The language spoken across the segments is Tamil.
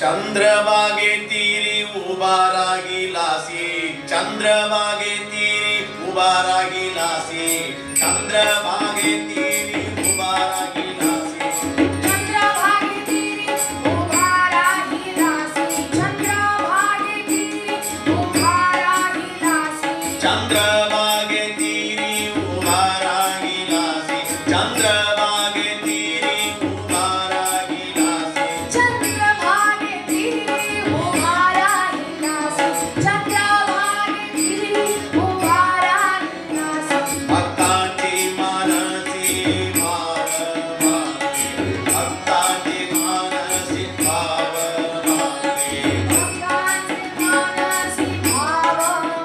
चंद्रभागे तीरी उभा राहिलासी, चंद्रभागे तीरी उभा राहिलासी, चंद्रभागे तीरी उभा राहिलासी, चंद्रभागे तीरी उभा राहिलासी, चंद्रभागे तीरी उभा राहिलासी, चंद्रभागे तीरी उभा राहिलासी, चंद्रभागे तीरी उभा राहिलासी, चंद्रभागे तीरी उभा राहिलासी, चंद्रभागे तीरी उभा राहिलासी. भक्तांची मानसी भाव मागे, भक्तांची मानसी भाव मागे, भक्तांचे मानसी भाव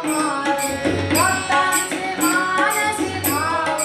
मागे, भक्तांचे मानसी भाव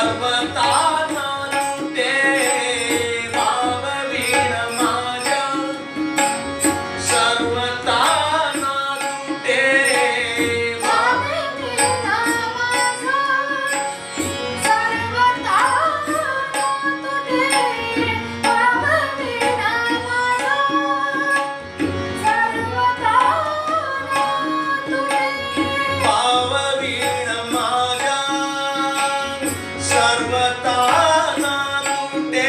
सर्वता नानुटे भाववीण माझ्या सर्वता नानुटे भाववीणा माझा सर्वता तुटे भाववीणा माझा सर्वता तुटे भाववीण माझ्या सर्वता नानुटे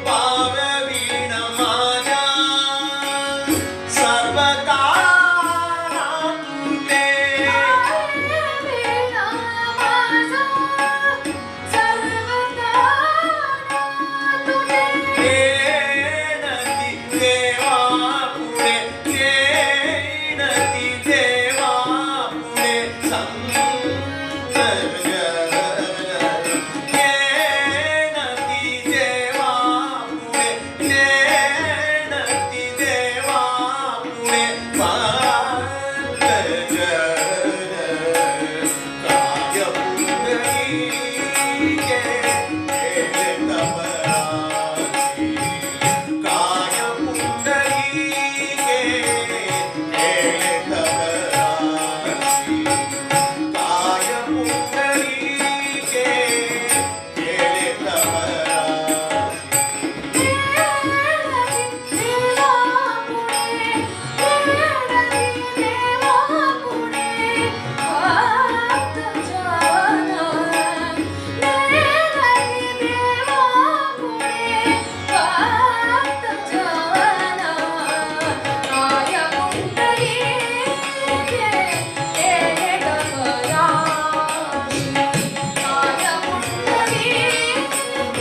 भाववीण माझ्या सर्वता नानुटे येणती देवा पुढे येणती देवा पुढे संत येणती देवा पुढे येणती देवा पुढे पांत काय पुंडली केले तपराची काय पुंडली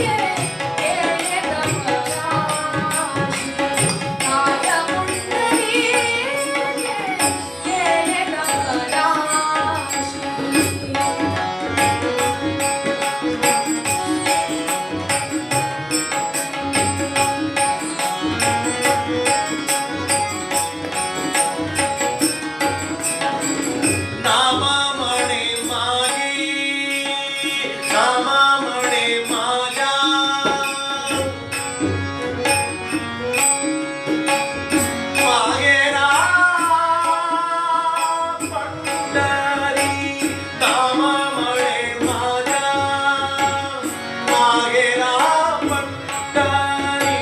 केले तपराची काय पुंडली केले तपराची नामा म्हणे माझी नामा म्हणे माझ्या मागेरा पंढरी नामा म्हणे माझ्या मागेरा पंढरी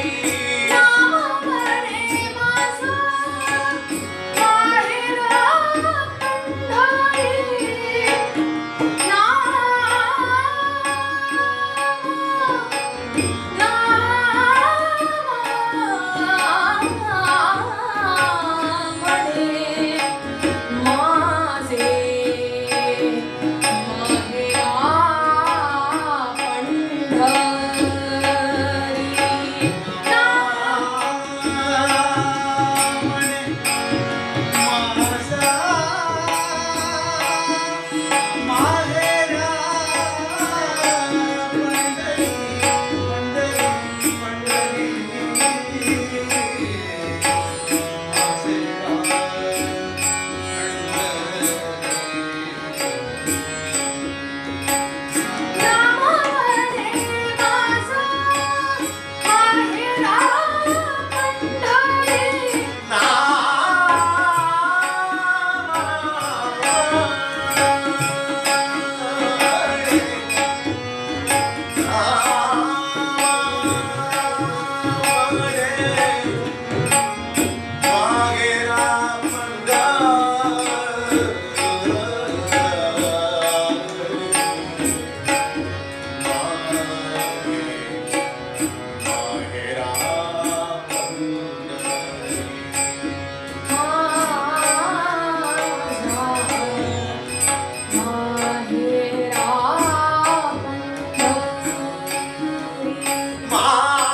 मा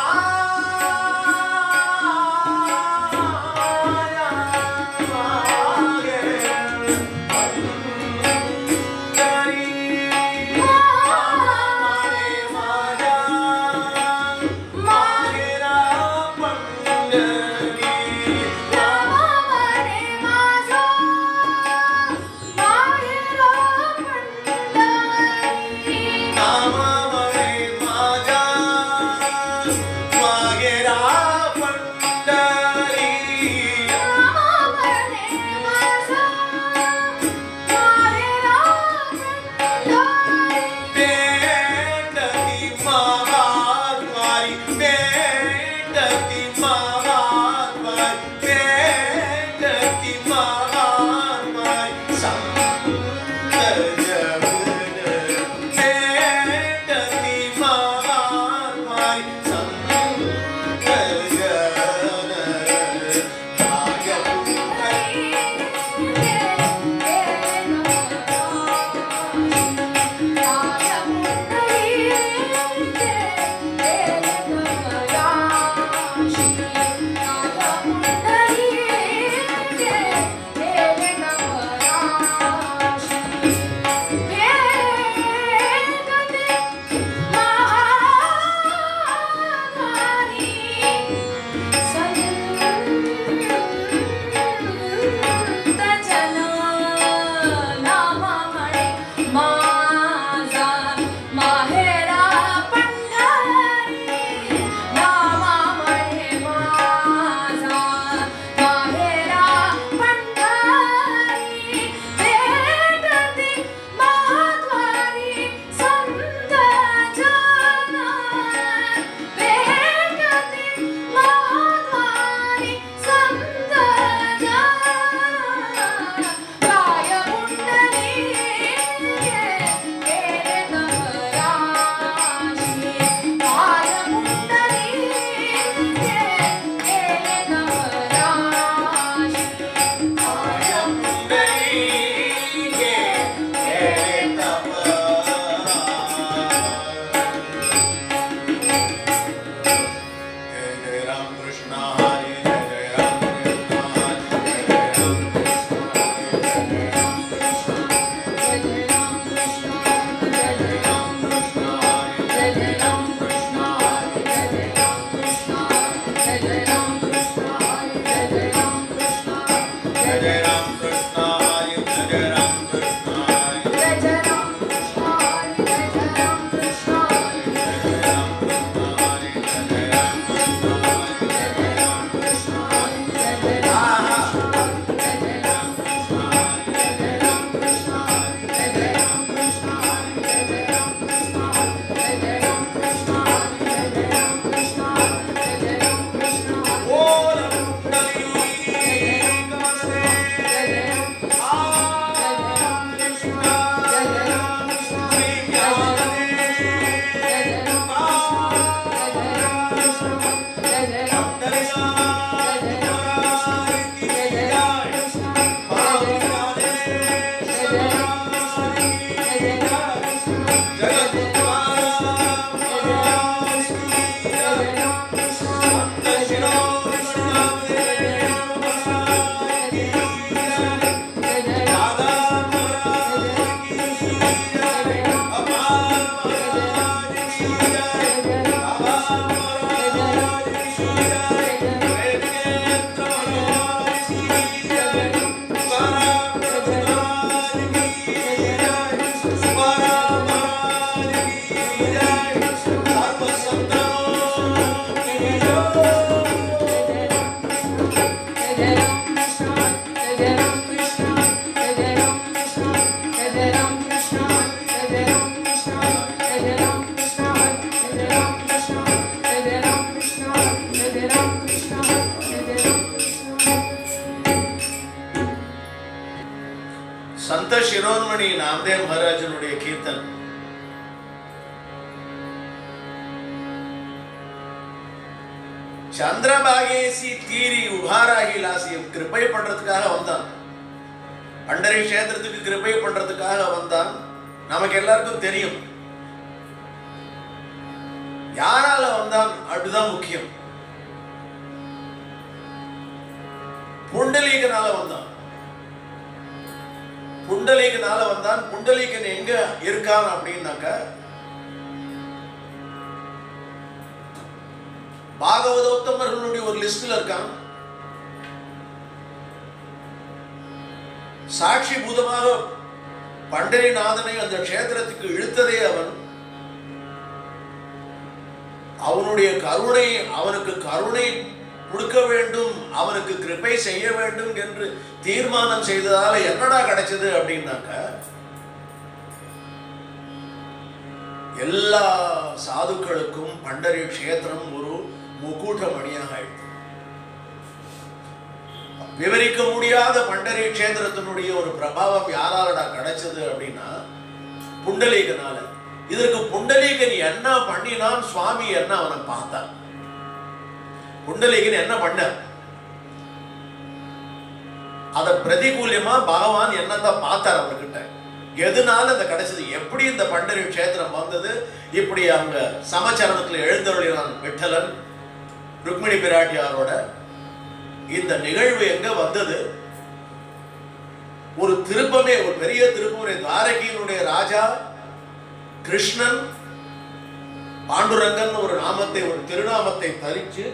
मागेरा पंढरी पेटती महाद्वारी पेटती महाद्वारी पेटती महाद्वारी संत जन पेटती महाद्वारी संत जन भाग्यपुंडरी संत शिरोमणि नामदेव महाराजनुடைய கீர்த்தன் சந்திரபாகேசி தீரி உபாராகிலாசி கிருபை பண்றதுக்காக வந்தான். பண்டரி கஷேத்திரத்துக்கு கிருபை பண்றதுக்காக வந்தான். நமக்கு எல்லாருக்கும் தெரியும் யாரால வந்தான் அப்படிதான் முக்கியம். புண்டலீகனால வந்தான். புண்டலீகனால வந்தான். புண்டலீகன் எங்க இருக்கான் அப்படின்னாக்க பாகவதோத்தமர்களுடைய ஒரு லிஸ்ட்ல இருக்கான். சாட்சி பூதமாக பண்டரிநாதனை அந்த க்ஷேத்திரத்துக்கு இழுத்ததே அவன். அவனுடைய கருணை, அவனுக்கு கருணை கொடுக்க வேண்டும், அவனுக்கு கிருபை செய்ய வேண்டும் என்று தீர்மானம் செய்ததால என்னடா கிடைச்சது அப்படின்னாக்க, எல்லா சாதுக்களுக்கும் பண்டரி கஷேத்திரம் ஒரு முக்கூட்டமணியாக ஆயிடுச்சு. விவரிக்க முடியாத பண்டரி கஷேத்திரத்தினுடைய ஒரு பிரபாவம் யாராலடா கிடைச்சது அப்படின்னா புண்டலீகனால. இதற்கு புண்டலீகன் என்ன பண்ணினான், சுவாமி என்ன அவனை பார்த்தான். புண்டலீகன் என்ன பண்ண, அத பிரதிகூல்யமா பகவான் என்னதான் பார்த்தார் அவர்கிட்ட. எதனால இந்த கிடைச்சது, எப்படி இந்த பண்டரி கஷேத்திரம் வந்தது, இப்படி அவங்க சமச்சரணத்துல எழுந்தருளினான் விட்டலன் ருக்மிணி பிராட்டியாரோட. இந்த நிகழ்வு எங்க வந்தது, ஒரு திருப்பமே, ஒரு பெரிய திருப்பமே. துவாரகையினுடைய ராஜா கிருஷ்ணன் பாண்டுரங்கன் ஒரு நாமத்தை, ஒரு திருநாமத்தை தரிச்சு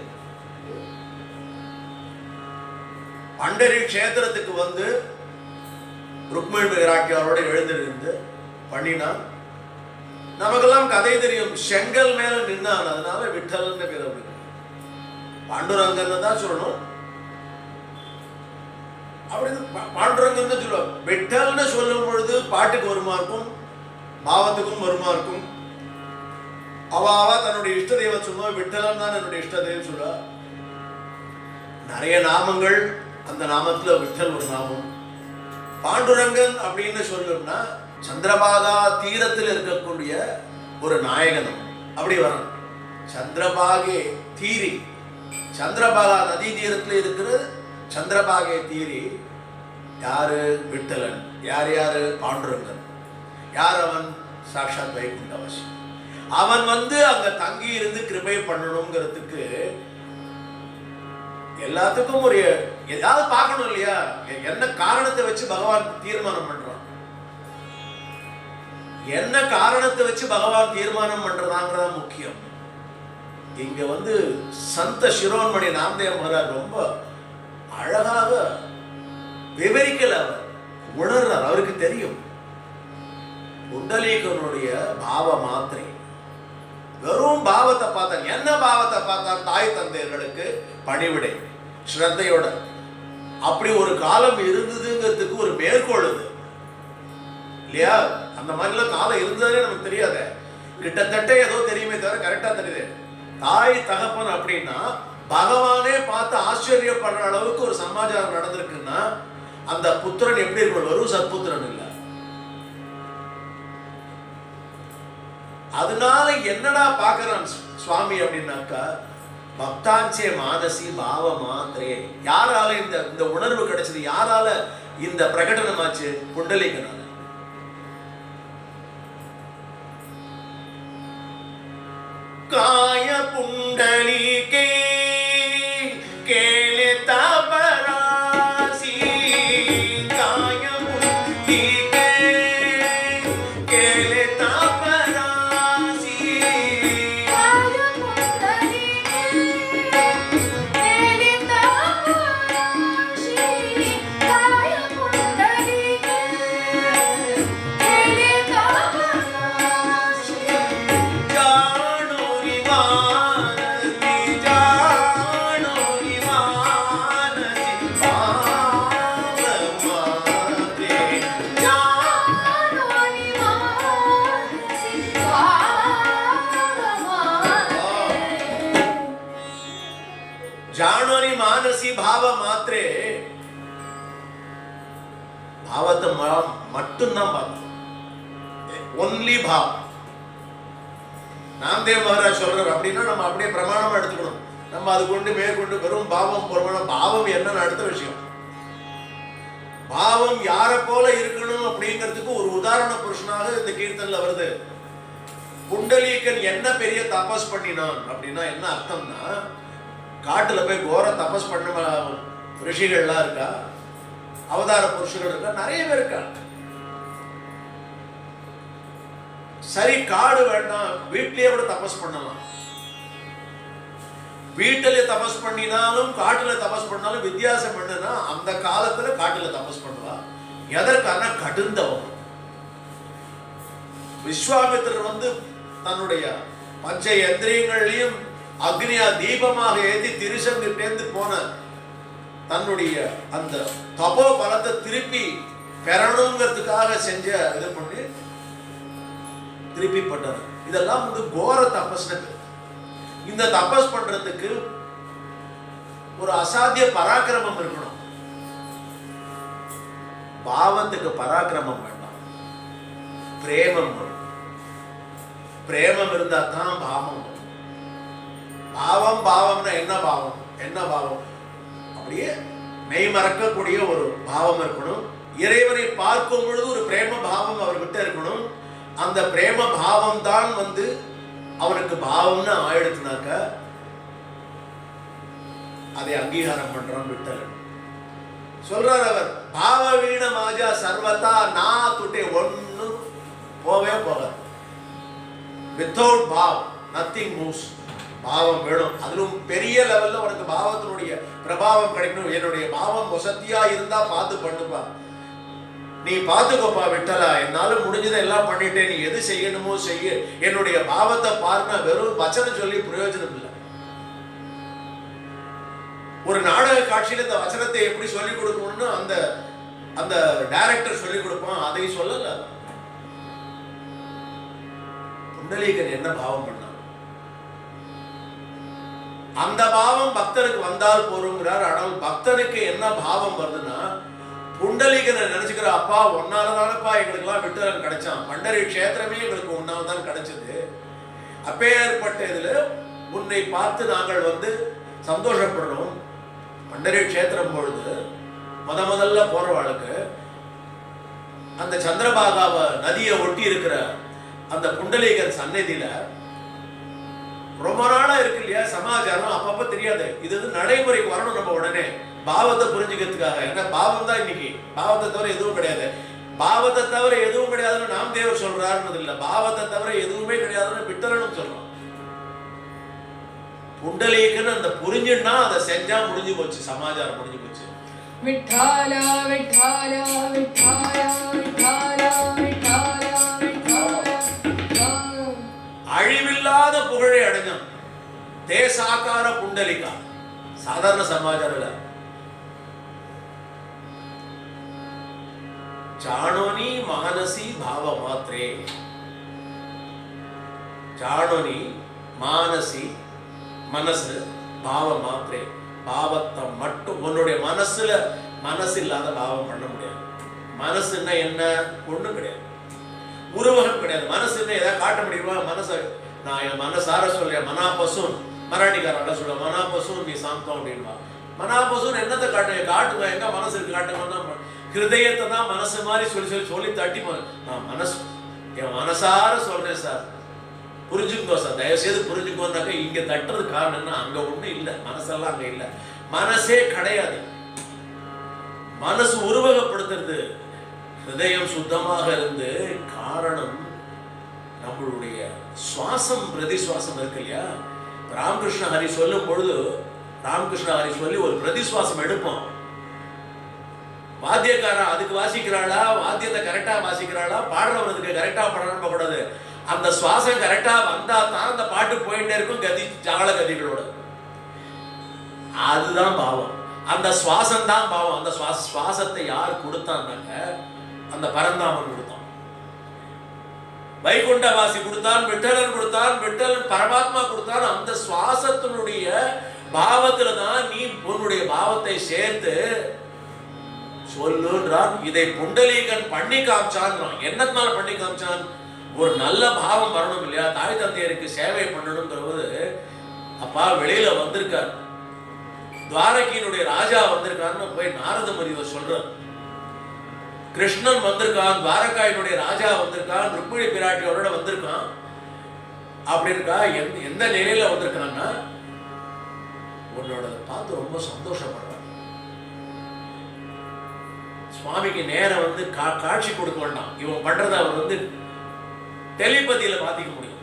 பண்டரி கஷேத்திரத்துக்கு வந்து ருக்மிணி பிராட்டியாரோட எழுந்திருந்து பண்ணினான். நமக்கெல்லாம் கதை தெரியும், செங்கல் மேல நின்னான், அதனால விட்டலன் பேர். பாண்டுரங்கன் தான் சொல்லணும், அப்படி பாண்டுரங்கன் தான் சொல்லுவாங்க. விட்டல்னு சொல்லும் பொழுது பாட்டுக்கு வருமா இருக்கும், பாவத்துக்கும் வருமா இருக்கும். அவாவா தன்னுடைய இஷ்ட தெய்வம் சொல்லுவா, விட்டலன் தான் என்னுடைய இஷ்ட தெய்வம் சொல்லுவா. நிறைய நாமங்கள், அந்த நாமத்துல விட்டல் ஒரு நாமம். பாண்டுரங்கன் அப்படின்னு சொல்லணும்னா சந்திரபாகா தீரத்தில் இருக்கக்கூடிய ஒரு நாயகனம் அப்படி வரணும். சந்திரபாகே தீரி, சந்திரபாகா நதி தீரத்தில் இருக்கிற சந்திரபாகே தீரி யாரு, விட்டலன். யார் யாரு, பாண்டுரங்கன். யார் அவன், சாட்சாத் வைகுண்டவாசி. அவன் வந்து அங்க தங்கி இருந்து கிருபை பண்ணணுங்கிறதுக்கு எல்லாத்துக்கும் ஒரு ஏதாவது பார்க்கணும் இல்லையா, என்ன காரணத்தை வச்சு பகவான் தீர்மானம் பண்றான், என்ன காரணத்தை வச்சு பகவான் தீர்மானம் பண்றதாங்கிறதா முக்கியம். இங்க வந்து சந்த சிரோன்மணி நாமதேவ மகாராஜ் ரொம்ப அழகாக விவரிக்கல, அவர் உணர்றார். அவருக்கு தெரியும் புண்டலீகனுடைய பாவ மாத்திரை, வெறும் பாவத்தை பார்த்தான். என்ன பாவத்தை பார்த்தான், தாய் தந்தையர்களுக்கு பணிவிடை ஸ்ரத்தையோட. அப்படி ஒரு காலம் இருந்ததுங்கிறதுக்கு ஒரு மேற்கோள் இது இல்லையா. அந்த மாதிரிலாம் காலம் இருந்ததே நமக்கு தெரியாத, கிட்டத்தட்ட ஏதோ தெரியுமே தவிர கரெக்டா தெரியுது. தாய் தகப்பன் அப்படின்னா பகவானே பார்த்து ஆச்சரியப்படுற அளவுக்கு ஒரு சமாச்சாரம் நடந்திருக்குன்னா அந்த புத்திரன் எப்படி இருக்கணும், வெறும் சத்புத்திரன் இல்லை. அதனால என்னடா பார்க்கறான் சுவாமி அப்படின்னாக்கா, பக்தாஞ்சே மானசி பாவ மாத்திரே. யாரால இந்த உணர்வு கிடைச்சது, யாரால இந்த பிரகடனமாச்சு, புண்டலீகனால. காய புண்டலீகே கேலே தபராசி, காய புண்டலீகே கேலே தபராசி, காய புண்டலீகே கேலே தபராசி, காய புண்டலீகே கேலே தபராசி. ஜானோரி மானசி, ஜானோரி மானசி பாவ மாத்ரே, ஜானோரி மானசி பாவ மாத்ரே. ஜானோரி மானசி பாவ மாத்திரே. பாவத்தை மட்டும்தான் பார்த்தோம், ஒன்லி பாவம். நாமதேவ மகாராஜ் சொல்றாரு அப்படின்னா நம்ம அப்படியே பிரமாணமா எடுத்துக்கணும். நம்ம அது கொண்டு மேற்கொண்டு வெறும் பாவம் போறோம். பாவம் என்னன்னு அடுத்த விஷயம். பாவம் யாரை போல இருக்கணும் அப்படிங்கிறதுக்கு ஒரு உதாரண புருஷனாக இந்த கீர்த்தன்ல வருது. புண்டலீகன் என்ன பெரிய தபஸ் பண்ணினான் அப்படின்னா என்ன அர்த்தம்னா, காட்டுல போய் கோர தபஸ் பண்ண ரிஷிகள்லாம் இருக்கா, அவதார புருஷர்கள் இருக்கா, நிறைய பேர் இருக்காங்க. சரி, காடு வேண்டாம், வீட்டிலேயே கூட தபஸ் பண்ணலாம். வீட்டிலே தபஸ் பண்ணினாலும் காட்டுல தபஸ் பண்ணாலும் வித்தியாசம் என்னன்னா, அந்த காலத்துல காட்டுல தபஸ் பண்ணுவா. எதற்கான கடுந்தவம். விஸ்வாமித்திரர் வந்து தன்னுடைய பஞ்ச யந்திரியங்களையும் அக்னியா தீபமாக ஏற்றி திருசங்கிட்டேந்து போன தன்னுடைய அந்த தபோ பலத்தை திருப்பி பெறணுங்கிறதுக்காக செஞ்ச இது பண்ணி திருப்பி பண்ணார். இதெல்லாம் வந்து கோர தபஸ்னு. இந்த தபஸ் பண்றதுக்கு ஒரு அசாத்திய பராக்கிரமம் இருக்கணும். பாவத்துக்கு பராக்கிரமம் வேண்டாம், பிரேமம் வரும். பிரேமம் இருந்தா தான் பாவம் வரும். பாவம்னா என்ன பாவம்? என்ன பாவம்? அப்படியே மெய் மறக்கக்கூடிய ஒரு பாவம் இருக்கணும். இறைவனை பார்க்கும் பொழுது ஒரு பிரேம பாவம் அவர்கிட்ட இருக்கணும். அந்த பிரேம பாவம் தான் வந்து அவனுக்கு பாவம்னு ஆயிடுச்சுனாக்க அதை அங்கீகாரம் பண்றான் விட்டலன். சொல்றார் அவர், பாவ வீண மாஜா சர்வதா நான் துட்டே ஒன்னு போவே போகாது. வித்தவுட் பாவ் நத்திங் மூவ்ஸ். பாவம் வேணும். அதிலும் பெரிய லெவல்ல உனக்கு பாவத்தினுடைய பிரபாவம் கிடைக்கணும். என்னுடைய பாவம் வசதியா இருந்தா பார்த்து பண்ணுப்பா, நீ பார்த்துக்கோப்பா விட்டலா, என்னால முடிஞ்சதை எல்லாம் பண்ணிட்டேன், நீ எது செய்யணுமோ செய்ய, என்னுடைய பாவத்தை பாருனா வெறும் வச்சனம் சொல்லி பிரயோஜனம் இல்லை. ஒரு நாடக காட்சியில இந்த வசனத்தை எப்படி சொல்லிக் கொடுக்கணும்னு அந்த அந்த டைரக்டர் சொல்லிக் கொடுப்பான், அதை சொல்லல. புண்டலீகன் என்ன பாவம் பண்ணான், அந்த பாவம் பக்தனுக்கு வந்தால் போருங்கிறார். ஆனால் பக்தனுக்கு என்ன பாவம் வருதுன்னா, புண்டலீகனை நினைச்சுக்கிற, அப்பா ஒன்னாலதானப்பா எங்களுக்கு எல்லாம் விட்டலன் கிடைச்சான், பண்டரி கஷேத்திரமே எங்களுக்கு ஒன்னால தான் கிடைச்சது. அப்பேற்பட்ட இதுல உன்னை பார்த்து நாங்கள் வந்து சந்தோஷப்படுறோம். பண்டரி கஷேத்திரம் பொழுது முதல்ல போறவாளுக்கு அந்த சந்திரபாகாவ நதியை ஒட்டி இருக்கிற அந்த புண்டலீகன் சன்னதியில ரொம்ப நாளா இருக்கு இல்லையா சமாச்சாரம், அப்பப்ப தெரியாது. இது நடைமுறைக்கு வரணும் நம்ம உடனே பாவத்தை புரிஞ்சுக்கிறதுக்காக. ஏன்னா பாவம் தான் இன்னைக்கு, பாவத்தை தவிர எதுவும் கிடையாது. பாவத்தை தவிர எதுவும் கிடையாதுன்னு நாம் தேவர் சொல்றாருன்னு இல்ல, பாவத்தை தவிர எதுவுமே கிடையாதுன்னு விட்டலனும் சொல்றோம். புண்டலீகன் அந்த புரிஞ்சுன்னா அதை செஞ்சா முடிஞ்சு போச்சு, சமாச்சாரம் முடிஞ்சு போச்சு. விட்டாலா விட்டாலா விட்டாலா விட்டாலா விட்டாலா விட்டாலா. அழிவில்லாத புகழை அடைஞ்சான் தேசாக்கார புண்டலிகா. சாதாரண சமாச்சாரம் இல்ல. ஜானோனி மானசி பாவ மாத்ரே. ஜானோனி மானசி மனசு, பாவ மாத்திரே பாவத்தை மட்டும். உன்னுடைய மனசு இல்லாத பாவம் பண்ண முடியாது. மனசுன்னா என்ன? ஒண்ணும் கிடையாது, உருவகம் கிடையாது. மனசுன்னு ஏதாவது காட்ட முடியுமா? மனசை நான் என் மனசார சொல்றேன், மனா பசுன், மராட்டிக்காரன் சொல்ல மனா பசுன் நீ சாந்தம் அப்படின்பா. மனா பசுன் என்னத்தை காட்டுங்க, எங்க மனசு இருக்கு காட்டுங்கன்னா, ஹிருதயத்தை தான் மனசு மாதிரி சொல்லி தட்டி, நான் மனசு என் மனசார சொல்றேன் சார், புரிஞ்சுக்கோ சார், தயவுசெய்து புரிஞ்சுக்கோன்னாக்க இங்க தட்டுறது காரணம்னா அங்க ஒண்ணு இல்லை, மனசெல்லாம் அங்க இல்லை, மனசே கிடையாது. மனசு உருவகப்படுத்துறது, ஹிருதயம் சுத்தமாக இருந்து. காரணம் நம்மளுடைய சுவாசம், பிரதி சுவாசம் இருக்கு இல்லையா. ராமகிருஷ்ண ஹரி சொல்லும் பொழுது, ராமகிருஷ்ண ஹரி சொல்லி ஒரு பிரதி சுவாசம் எடுப்போம். வாத்தியக்காரன் அதுக்கு வாசிக்கிறாளா, வாத்தியத்தை கரெக்டா வாசிக்கிறாளா, பாடுறவனுக்கு கரெக்டா பாடணும் கூடாது. அந்த சுவாசம் கரெக்டா வந்தா தான் அந்த பாட்டு போயிட்டே இருக்கும், கதி ஜால கதிகளோட. அதுதான் பாவம். அந்த சுவாசம் தான் பாவம். அந்த சுவாசத்தை யார் கொடுத்தான்னாக்க அந்த பரந்தாமன் கொடுத்தான். வைகுண்டவாசி கொடுத்தான், விட்டலன் கொடுத்தான், விட்டலன் பரமாத்மா கொடுத்தான். அந்த சுவாசத்தினுடைய பாவத்துல தான் நீ உன்னுடைய பாவத்தை சேர்த்து சொல்லுன்றான். இதை புண்டலீகன் பண்ணி காமிச்சான். என்னத்தினால பண்ணி காமிச்சான்? ஒரு நல்ல பாவம் வரணும் இல்லையா, தாய் தந்தையருக்கு சேவை பண்ணணும்ங்கிறது. அப்பா வெளியில வந்திருக்கார், துவாரகையினுடைய ராஜா வந்திருக்காருன்னு போய் நாரத முனிவர் சொல்றார். கிருஷ்ணன் வந்திருக்கான், துவாரகாயினுடைய ராஜா வந்திருக்கான், ருக்மிணி பிராட்டியோட வந்திருக்கான். அப்படி இருக்கா, எந்த நிலையில வந்திருக்கான்னா உன்னோட பார்த்து ரொம்ப சந்தோஷப்படுறான். சுவாமிக்கு நேரம் வந்து காட்சி கொடுக்க வேண்டாம், இவன் பண்றத அவர் வந்து டெலிபதியில பாத்துக்க முடியும்.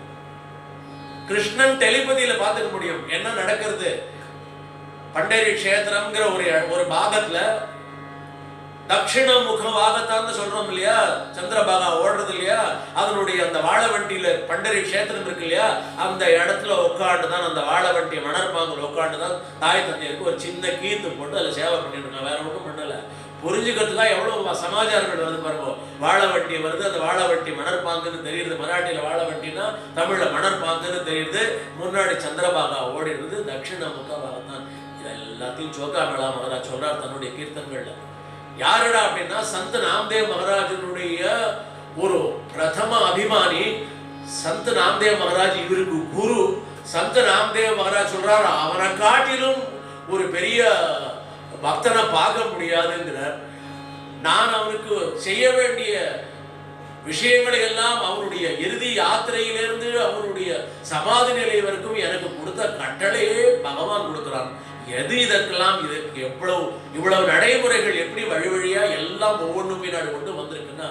கிருஷ்ணன் டெலிபதியில பாத்துக்க முடியும் என்ன நடக்கிறது. பண்டரி கஷேத்திரம்ங்கிற ஒரு பாகத்துல தட்சிண முகவாகத்தான்னு சொல்றோம் இல்லையா, சந்திரபாகா ஓடுறது இல்லையா, அதனுடைய அந்த வாழவண்டியில பண்டரி கஷேத்திரம் இருக்கு இல்லையா, அந்த இடத்துல உட்காந்துதான், அந்த வாழவண்டி மணற்பாங்கல் உட்காந்துதான் தாய் தந்தையருக்கு ஒரு சின்ன கீர்த்து போட்டு அதில் சேவை பண்ணிட்டு இருக்காங்க. வேற ஒன்றும் பண்ணல. புரிஞ்சுக்கிறதுக்காக எவ்வளவு சமாச்சாரங்கள் வருது பாருங்க. வாழவண்டி வருது, அந்த வாழவண்டி மணற்பாங்குன்னு தெரியுது. மராட்டியில வாழவண்டினா தமிழ்ல மணற்பாங்குன்னு தெரியுது. முன்னாடி சந்திரபாகா ஓடிடுறது தட்சிண முகவாகத்தான். இது எல்லாத்தையும் சோக்காமேளா மகாராஜ் சொல்றார் தன்னுடைய கீர்த்தன்கள்ல. யாருடா அப்படின்னா சந்த் நாம்தேவ் மகாராஜனுடைய ஒரு பிரதம அபிமானி. சந்த் நாம்தேவ் மகாராஜ் இவருக்கு குரு. சந்த் நாம்தேவ் மகாராஜ் சொல்றார், அவனை காட்டிலும் ஒரு பெரிய பக்தனை பார்க்க முடியாதுங்கிறார். நான் அவனுக்கு செய்ய வேண்டிய விஷயங்களை எல்லாம் அவனுடைய இறுதி யாத்திரையிலிருந்து அவனுடைய சமாதி நிலை வரைக்கும் எனக்கு கொடுத்த கட்டளையே பகவான் கொடுக்கிறான். எது இதற்கெல்லாம் இதுக்கு இவ்வளவு நடைமுறைகள் எப்படி வழி வழியா எல்லாம் ஒவ்வொன்றும் பின்னாடி கொண்டு வந்திருக்குன்னா,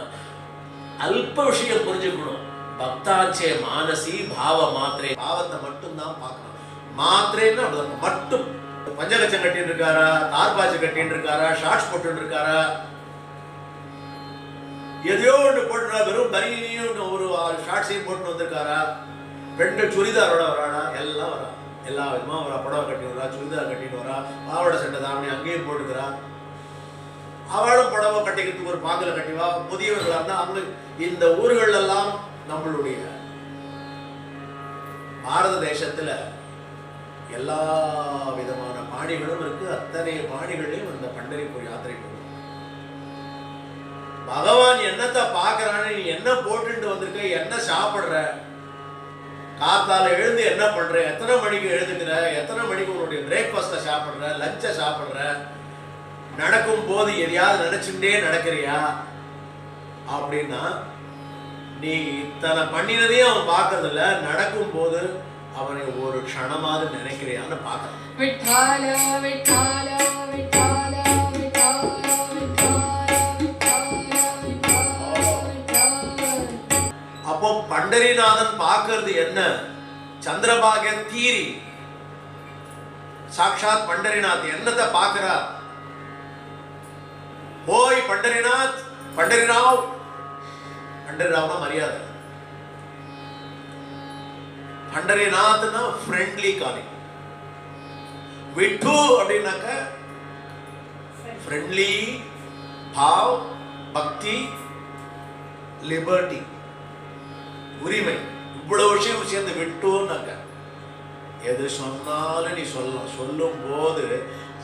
அல்ப விஷயம் புரிஞ்சுக்கணும். பக்தாச்சே மானசி பாவ மாத்திரை. பாவத்தை மட்டும் தான் பார்க்கணும். மாத்திரைன்னா மட்டும். பஞ்சகச்சம் கட்டின்னு இருக்காரா, தார்பாச்சு கட்டின்னு இருக்காரா, ஷார்ட்ஸ் போட்டு இருக்காரா, எதையோ ஒன்று போட்டுனா, வெறும் பனியனையும் ஒரு ஷார்ட்ஸையும் போட்டு வந்திருக்காரா, பெண்கள் சுரிதாரோட வரானா, எல்லாம் வரா, எல்லா விதமா வரா. புடவை கட்டின்னு வரா, சுரிதார் கட்டின்னு வரா, பாவாடை சட்டை தாவணி அங்கேயும் போட்டுக்கிறா. அவளும் புடவை கட்டிக்கிறதுக்கு ஒரு பாங்கல கட்டிவா. முதியவர்களா இருந்தா அவங்க இந்த ஊர்கள் எல்லாம் நம்மளுடைய பாரத தேசத்துல எல்லா விதமான பாணிகளும் இருக்கு. அத்தனை பாணிகளையும் இந்த பண்டரிபுர் யாத்திரை போகும். பகவான் என்னத்தை பாக்குறான்னு, நீ என்ன போட்டுட்டு வந்திருக்க, என்ன சாப்பிடுற, காத்தால எழுந்து என்ன பண்ற, எத்தனை மணிக்கு எழுதுக்கிற, எத்தனை மணிக்கு உன்னுடைய பிரேக்ஃபாஸ்ட சாப்பிடுற, லஞ்ச சாப்பிடுற, நடக்கும் போது எதையாவது நினைச்சுட்டே நடக்கிறியா அப்படின்னா, நீ இத்தனை பண்ணினதையும் அவன் பார்க்கறது இல்ல. நடக்கும் போது அவனை ஒரு க்ஷணமாவது நினைக்கிறியான்னு பார்க்கறான். விட்டால விட்டால விட்டால விட்டால அப்போ பண்டரிநாதன் பார்க்கறது என்ன? சந்திரபாக தீரி சாட்சாத் பண்டரிநாத் என்னத்தை பார்க்கிறார்? ஓய் பண்டரிநாத், பண்டரிராவ். பண்டரிராவ்னா மரியாதை. பண்டரிநாத்னா ஃப்ரெண்ட்லி காலிங். விட்டு அப்படின்னாக்க ஃப்ரெண்ட்லி, பாவ், பக்தி, லிபர்ட்டி, உரிமை. இவ்வளவு விஷயம் சேர்ந்து விட்டுனாக்க எது சொன்னாலும் நீ சொல்லலாம். சொல்லும் போது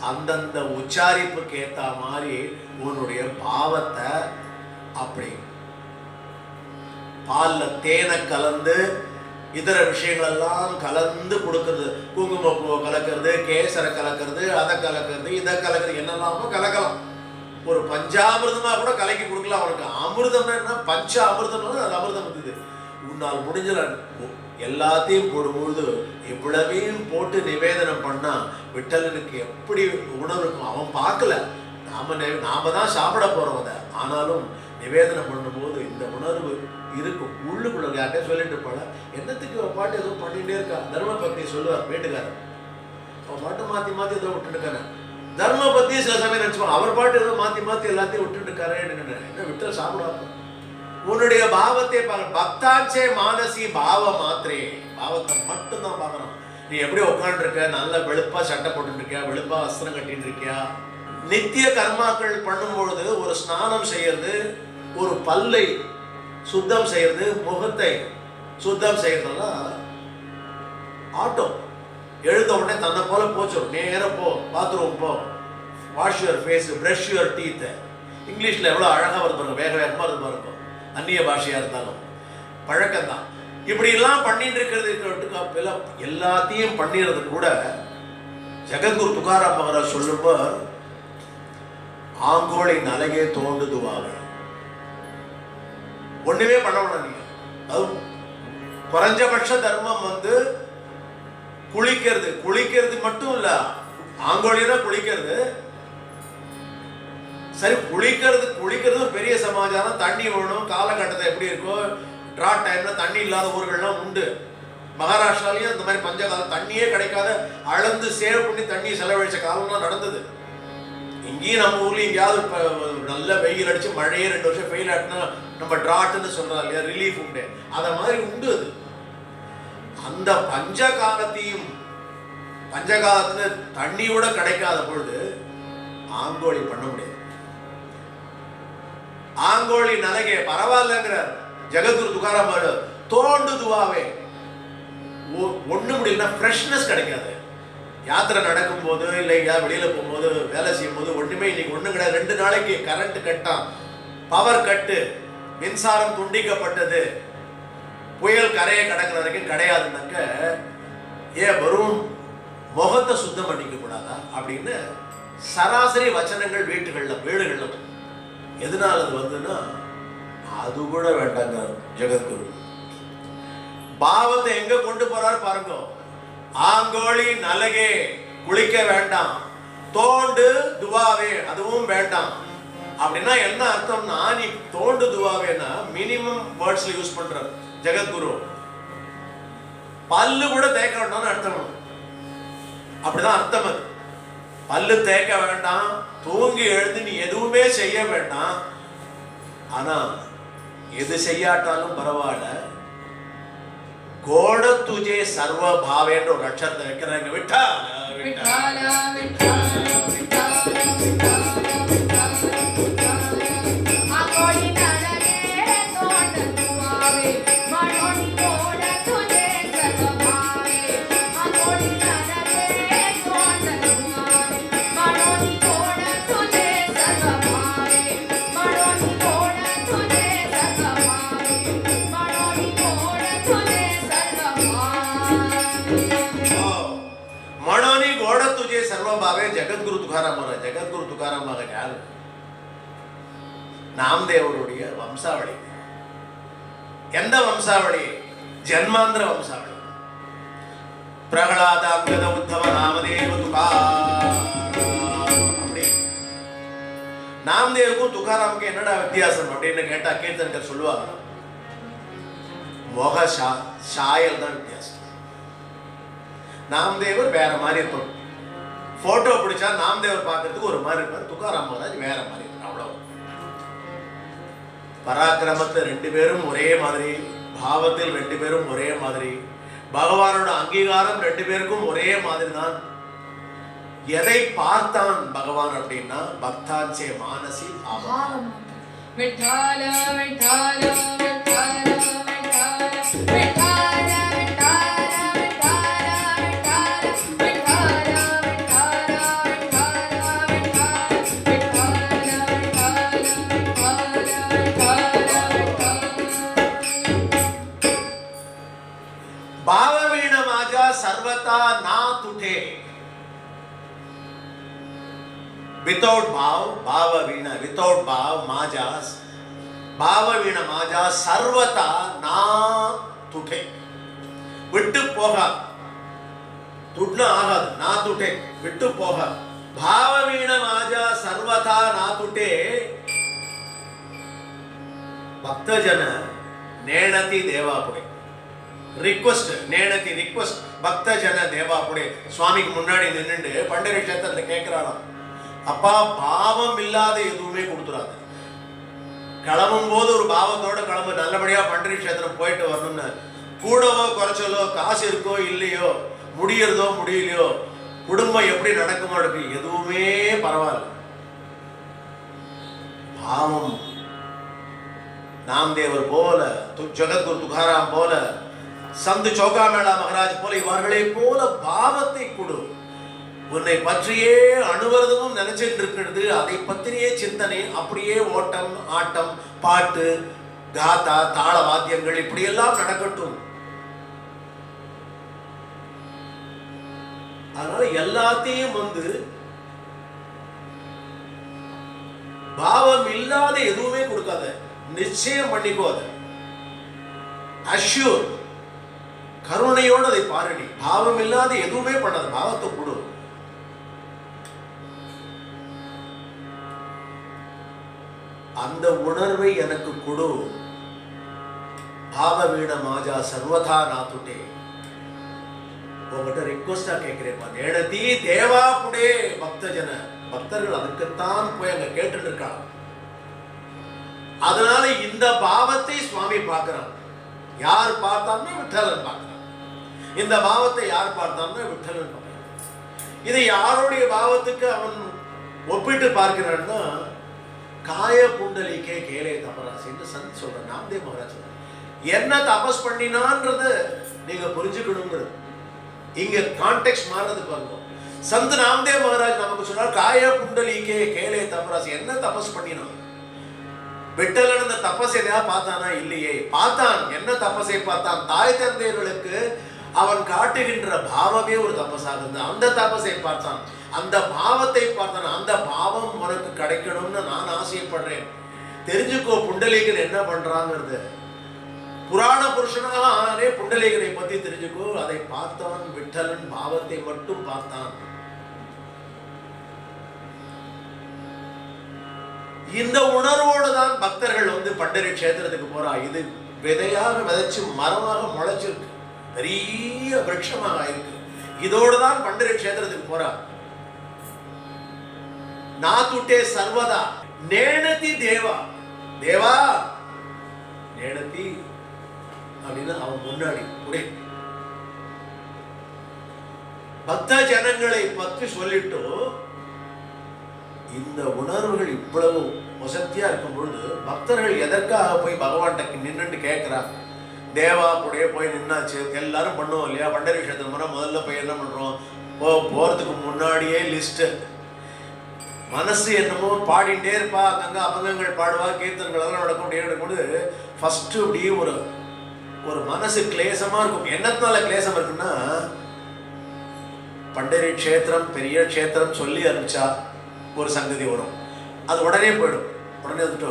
அந்தந்த உச்சாரிப்புக்கு ஏற்ற மாதிரி உன்னுடைய பாவத்தை அப்படி பாலில் தேனை கலந்து இதர விஷயங்கள் எல்லாம் கலந்து கொடுக்கறது. குங்குமப்பூவை கலக்கிறது, கேசரை கலக்கிறது, அதை கலக்கிறது, இதை கலக்கிறது, என்னெல்லாமோ கலக்கலாம். ஒரு பஞ்சாமிர்தமா கூட கலக்கி கொடுக்கலாம். அவனுக்கு அமிர்தம்னா என்ன? பஞ்ச அமிர்தம்னா அது அமிர்தம் இருந்தது. உன்னால் முடிஞ்ச எல்லாத்தையும் போடும்பொழுது இவ்வளவையும் போட்டு நிவேதனம் பண்ணா விட்டலனுக்கு எப்படி உணர்வு இருக்கும்? அவன் பார்க்கல, நாம தான் சாப்பிட போறோம் அதை. ஆனாலும் நிவேதனம் பண்ணும்போது இந்த உணர்வு இருக்கும் உள்ளுக்குள்ள. யார்கிட்ட சொல்லிட்டு போல, என்னத்துக்கு அவன் பாட்டு ஏதோ பண்ணிட்டே இருக்கா. தர்ம பக்தி சொல்லுவார் வீட்டுக்காரர், அவன் பாட்டு மாத்தி மாத்தி ஏதோ விட்டுட்டு இருக்காரு. தர்ம பத்தி சில சமயம் நினைச்சுப்பான், அவர் பாட்டு ஏதோ மாத்தி மாத்தி எல்லாத்தையும் விட்டுட்டு இருக்காரு. என்ன விட்டல் சாப்பிடாம உன்னுடைய பாவத்தை பார்க்க. பக்தாச்சே மானசி பாவ மாத்திரே. பாவத்தை மட்டும் தான் பார்க்கணும். நீ எப்படி உட்காந்துருக்க, நல்ல வெளுப்பா சட்டை போட்டு இருக்கியா, வெளுப்பா வஸ்திரம் கட்டிட்டு இருக்கியா. நித்திய கர்மாக்கள் பண்ணும் பொழுது ஒரு ஸ்நானம் செய்யறது, ஒரு பல்லை சுத்தம் செய்யறது, முகத்தை சுத்தம் செய்யறதெல்லாம் ஆட்டோ. எழுத உடனே தன்னை போல போச்சு, நேரம் போ, பாத்ரூம் போ, wash your face, brush your teeth. இங்கிலீஷ்ல எவ்வளவு அழகா வருது பாருங்க, வேக வேகமா இருந்து பாருங்க. அந்நிய பாஷையா இருந்தாலும் பழக்கம்தான். இப்படி எல்லாம் பண்ணிட்டு இருக்கிறது எல்லாத்தையும் பண்ணிடுறது கூட ஜெகத்குரு துகாராம் மகாராஜ் சொல்லும்போது ஆங்கோளின் அழகே தோண்டுதுவாங்க. ஒண்ணுமே பண்ண விட நீங்க. அது குறைஞ்சபட்ச தர்மம் குளிக்கிறது. குளிக்கிறது மட்டும் இல்ல, ஆங்கோலியா குளிக்கிறது. சரி, குளிக்கிறது ஒரு பெரிய சமாச்சாரம். தண்ணி வேணும். காலகட்டத்தை எப்படி இருக்கோ, டிராட் டைம்ல தண்ணி இல்லாத ஊர்கள்லாம் உண்டு. மகாராஷ்டிராலையும் இந்த மாதிரி பஞ்சகாலம் தண்ணியே கிடைக்காத அளந்து சேவ் பண்ணி தண்ணி செலவழிச்ச காலம்லாம் நடந்தது. இங்கேயும் நம்ம ஊர்ல எங்கேயாவது நல்ல வெயில் அடிச்சு மழையே 2 வருஷம் ஃபெயில் ஆட்டினா நம்ம டிராட்னு சொல்றோம் இல்லையா, ரிலீஃப் உண்டு. அத மாதிரி உண்டு அது. அந்த பஞ்சகாலத்துல தண்ணியோட கிடைக்காத பொழுது ஆங்கோழி பண்ண முடியாது. ஆங்கோழி நலகே பரவாயில்லங்கிறார் ஜெகத்குரு துகாராம். தோண்டு துவாவே ஒண்ணு முடியலன்னா ஃப்ரெஷ்னஸ் கிடைக்காது. யாத்திரை நடக்கும் போது இல்லை வெளியில போகும்போது வேலை செய்யும் போது ஒண்ணுமே இன்னைக்கு ஒண்ணு கிடையாது. 2 நாளைக்கு கரண்ட் கட்டான், பவர் கட்டு, மின்சாரம் துண்டிக்கப்பட்டது, புயல் கரையை கடக்கிற வரைக்கும் கிடையாதுனாக்க ஏன் வெறும் முகத்தை சுத்தம் பண்ணிக்க கூடாதா அப்படின்னு சராசரி வச்சனங்கள் வீடுகள்ல எதனால அது வந்துன்னா அது கூட வேண்டாங்க. ஜெகத்குரு பாவத்தை எங்க கொண்டு போறாரு பாருங்க. ஆங்கோழி நலகே குளிக்க வேண்டாம், தோண்டு துவாவே அதுவும் வேண்டாம். அப்படின்னா என்ன அர்த்தம்னா, நீ தோண்டு துவாவேனா மினிமம் வேர்ட்ஸ்ல யூஸ் பண்ற ஜெகத்குரு. பல்லு கூட தேய்க்க வேண்டாம்னு அர்த்தம். அப்படிதான் அர்த்தம் அது. பல்லு தேய்க்க வேண்டாம், தூங்கி எழுந்து நீ எதுவுமே செய்ய வேண்டாம். ஆனா எது செய்யாட்டாலும் பரவாயில்ல, கோட துஜே சர்வ பாவேன்ற ஒரு அக்ஷரத்தை வைக்கிறாங்க. விட்டா ஜெகத்குரு துகாராம். ஜெகத்குரு துகாராம் யாரு? நாம்தேவருடைய வம்சாவளி. எந்த வம்சாவளி? ஜன்மாந்திர வம்சாவளி. பிரகலாத அங்கத உத்தம நாமதேவ துகாராம். நாம்தேவுக்கும் துகாராமுக்கும் என்னடா வித்தியாசம் அப்படின்னு கேட்டா கீர்த்தன்கர் சொல்லுவாங்க, முக சாயல் தான் வித்தியாசம். நாம்தேவர் வேற மாதிரி இருக்கும். போட்டோ பிடிச்சா நாம்தேவர் பார்க்கறதுக்கு ஒரு மாதிரி இருப்பார், துகாராம் மகாராஜ் வேற மாதிரி இருப்பார். அவ்வளவு. பராக்கிரமத்தை 2 பேரும் ஒரே மாதிரி, பாவத்தில் 2 பேரும் ஒரே மாதிரி, பகவானோட அங்கீகாரம் 2 பேருக்கும் ஒரே மாதிரி தான். எதை பார்த்தான் பகவான் அப்படின்னா பக்தாஞ்சே மானசி ஆபாவம். விட்டால விட்டால விட்டால सर्वथा ना तुटे. विदाउट भाव वीणा, विदाउट भाव माजा, भाव वीणा माजा सर्वथा ना तुटे. விட்டு போகாது, துட்ன ஆகாது, நா துட்டே விட்டு போகாது. பாவ வீண மாஜா சர்வதா நா துட்டே. பக்தஜன நேணதி தேவாபுடே. Request நேணதி request பக்தஜன தேவாபுடே. சுவாமிக்கு முன்னாடி நின்னுட்டு பண்டரி கஷேத்திரத்துல கேட்கிறாராம், அப்பா பாவம் இல்லாத எதுவுமே கொடுத்துறாது. கிளம்பும் போது ஒரு பாவத்தோட கிளம்பு, நல்லபடியா பண்டரி கஷேத்திரம் போயிட்டு வரணும்னு. கூடவோ குறைச்சலோ, காசு இருக்கோ இல்லையோ, முடியறதோ முடியலையோ, குடும்பம் எப்படி நடக்குமோ இருக்கு, எதுவுமே பரவாயில்ல. பாவம் நாம்தேவர் போல, ஜெகத்குரு துகாராம் போல, சந்து சௌகாமேளா மகாராஜ் போல, இவர்களை போல பாவத்தை கொடு. உன்னை பற்றியே அணுவரதும் நினைச்சிட்டு இருக்கிறது, அதை பற்றியே சிந்தனை, அப்படியே ஓட்டம் ஆட்டம் பாட்டு காத்தா தாள வாத்தியங்கள் இப்படி எல்லாம் நடக்கட்டும். அதனால எல்லாத்தையும் பாவம் இல்லாத எதுவுமே கொடுக்காத, நிச்சயம் பண்ணிக்கோ. அதை அஷ்யூர் கருணையோடு அதை பாருடி. பாவம் இல்லாத எதுவுமே பண்ணாத, பாவத்தை கொடு. அந்த உணர்வை எனக்கு கொடு. பாவ வீண மாஜா சர்வதா நாத்துட்டே. உங்ககிட்ட ரிக்வெஸ்டா கேட்கிறேன், நேணதி தேவா புடே பக்தஜன. பக்தர்கள் அதுக்குத்தான் போய் அங்க கேட்டுட்டு இருக்காங்க. அதனால இந்த பாவத்தை சுவாமி பார்க்கிறான். யார் பார்த்தான்னா விட்டலன் பார்க்கிறான். இந்த பாவத்தை யார் பார்த்தான்னா விட்டலன் பார்க்கிறான். இதை யாருடைய பாவத்துக்கு அவன் ஒப்பிட்டு பார்க்கிறான்னா காய புண்டலிக்கே கேலே தபராசின்னு சந்த் சொல்ற நாம்தேவ் மகாராஜ் சொல்ற. என்ன தபஸ் பண்ணினான்றத நீங்க புரிஞ்சுக்கணுங்கிறது இங்க கான்டெக்ஸ்ட் மாறுறது பாருங்க. சந்த் நாம்தேவ் மகாராஜ் நமக்கு சொன்னார் காய புண்டலிக்கே கேலே தபராசி. என்ன தபஸ் பண்ணினான்? விட்டலன் அந்த தபஸ் எதையா பார்த்தானா? இல்லையே. பார்த்தான். என்ன தபஸை பார்த்தான்? தாய் தந்தையர்களுக்கு அவன் காட்டுகின்ற பாவமே ஒரு தபஸாக இருந்தது. அந்த தபஸை பார்த்தான், அந்த பாவத்தை பார்த்தான். அந்த பாவம் உனக்கு கிடைக்கணும்னு நான் ஆசைப்படுறேன். தெரிஞ்சுக்கோ புண்டலீகன் என்ன பண்றாங்கிறது. புராண புருஷனாக ஆனானே புண்டலீகனை பத்தி தெரிஞ்சுக்கோ. அதை பார்த்தான் விட்டலன், பாவத்தை மட்டும் பார்த்தான். இந்த உணர்வோடு தான் பக்தர்கள் வந்து பண்டரி கஷேத்திரத்துக்கு போறா. இது விதையாக விதைச்சு மரமாக முளைச்சிருக்கு, பெரிய விருட்சமாக இருக்கு. இதோடு தான் பண்டரி கஷேத்திரத்துக்கு போறா. நாத்துட்டே சர்வதா நேணதி தேவா. தேவா நேணதி அப்படின்னு அவன் முன்னாடி புடை பக்த ஜனங்களை பற்றி சொல்லிட்டு இந்த உணர்வுகள் இவ்வளவு வசதியா இருக்கும் பொழுது பக்தர்கள் எதற்காக போய் பகவான்கிட்ட நின்றுட்டு கேட்கிறாங்க. தேவா கூட போய் நின்னாச்சு, எல்லாரும் பண்ணுவோம் இல்லையா? பண்டரி கஷேத்திரம் முறை முதல்ல போய் என்ன பண்றோம்? போறதுக்கு முன்னாடியே லிஸ்ட். மனசு என்னமோ பாடிட்டே இருப்பா, அங்கங்க அபங்கங்கள் பாடுவா, கீர்த்தன்கள் எல்லாம் நடக்கும். அப்படி நடக்கும்போது ஃபர்ஸ்ட் இப்படி ஒரு மனசு கிளேசமா இருக்கும். என்னத்தினால கிளேசம் இருக்குன்னா, பண்டரி கஷேத்திரம் பெரிய கஷேத்திரம் சொல்லி அனுப்பிச்சா ஒரு சங்கதி வரும், அது உடனே போயிடும். உடனே வந்துட்டு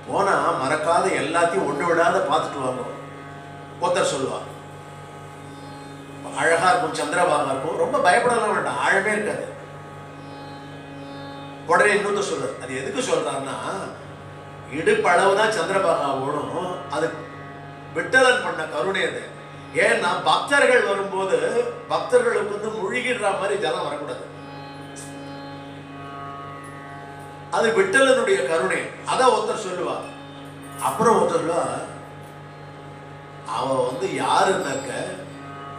போனா மறக்காத எல்லாத்தையும் ஒன்று விடாத பார்த்துட்டு வாங்க ஒருத்தர் சொல்லுவாங்க. அழகா இருக்கும், சந்திரபாகா இருக்கும், ரொம்ப பயப்படலாம் வேண்டாம், ஆழமே இருக்காது. உடனே இன்னொருத்தர் சொல்றாரு. அது எதுக்கு சொல்றாருன்னா, இடுப்பளவு தான் சந்திரபாகா ஓடும், அது விட்டலன் பண்ண கருணை. அது ஏன்னா பக்தர்கள் வரும்போது பக்தர்களுக்கு வந்து முழுகிடுற மாதிரி ஜலம் வரக்கூடாது. அது விட்டலனுடைய கருணை. அதான் ஒருத்தர் சொல்லுவா. அப்புறம் ஒருத்தர் சொல்லுவா, அவ வந்து யாருன்னாக்க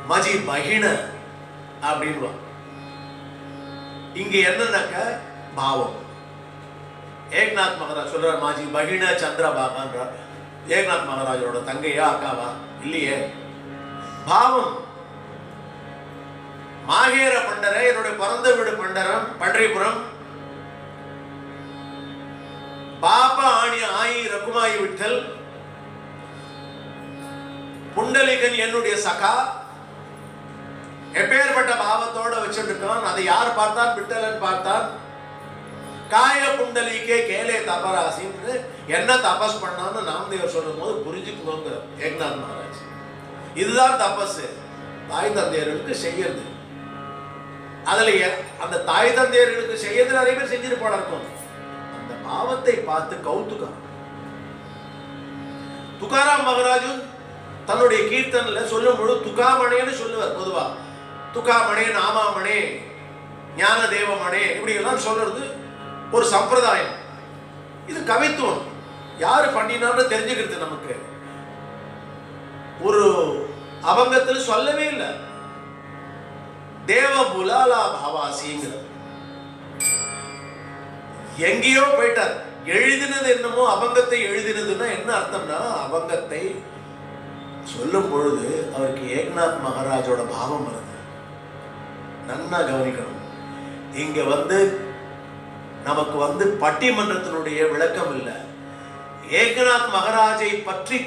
மஜி மகிழ அப்படின்வா. இங்க என்னன்னாக்க பாவம். ஏக்நாத் மகாராஜ் சொல்றார் மாஜி மகிழ சந்திரபாகான்றார். ஏக்நாத் மகாராஜோட தங்கையா அக்காவா? இல்லையே. பாவம். மாகேர பண்டரை, என்னுடைய பிறந்த வீடு பண்டரம் பண்டரிபுரம். பாப ஆணி ஆயி ரகுமாயி விட்டல். புண்டலிகன் என்னுடைய சகா. எப்பேற்பட்ட பாவத்தோட வச்சிருக்கான். அதை யார் பார்த்தான்? விட்டலன் பார்த்தான். காய புண்டலிக்கே கேலே தபராசின்னு என்ன தபஸ் பண்ணான்னு நாமதேவர் சொல்லும் போது புரிஞ்சுக்கணுங்க ஏக்நாத் மகாராஜ். இதுதான் தபஸ், தாய் தந்தையர்களுக்கு செய்யறது. அதுல அந்த தாய் தந்தையர்களுக்கு செய்யறது நிறைய பேர் செஞ்சிட்டு போல இருக்கும். அந்த பாவத்தை பார்த்து கௌத்துகம். துகாராம் மகாராஜும் தன்னுடைய கீர்த்தன்ல சொல்லும் பொழுது துகாமணேன்னு சொல்லுவார். பொதுவா துகாமணே, நாமாமணே, ஞான தேவமணே, இப்படி எல்லாம் சொல்றது ஒரு சம்பிரதாயம். இது கவித்துவம். யாரு பண்ணினான்னு தெரிஞ்சுக்கிறது. நமக்கு ஒரு அபங்கத்தில் சொல்லவே இல்லை. தேவ புலாலா பாவாசிங்கிற எங்கேயோ போயிட்டார். எழுதினது என்னமோ அபங்கத்தை எழுதினதுன்னா என்ன அர்த்தம்னா, அபங்கத்தை சொல்லும் பொழுது அவருக்கு ஏக்நாத் மகாராஜோட பாவம் வருது. நன்னா கவனிக்கணும். இங்க வந்து நமக்கு வந்து பட்டிமன்றத்தினுடைய விளக்கம் இல்லை. ஏக்நாத் மகாராஜை பற்றி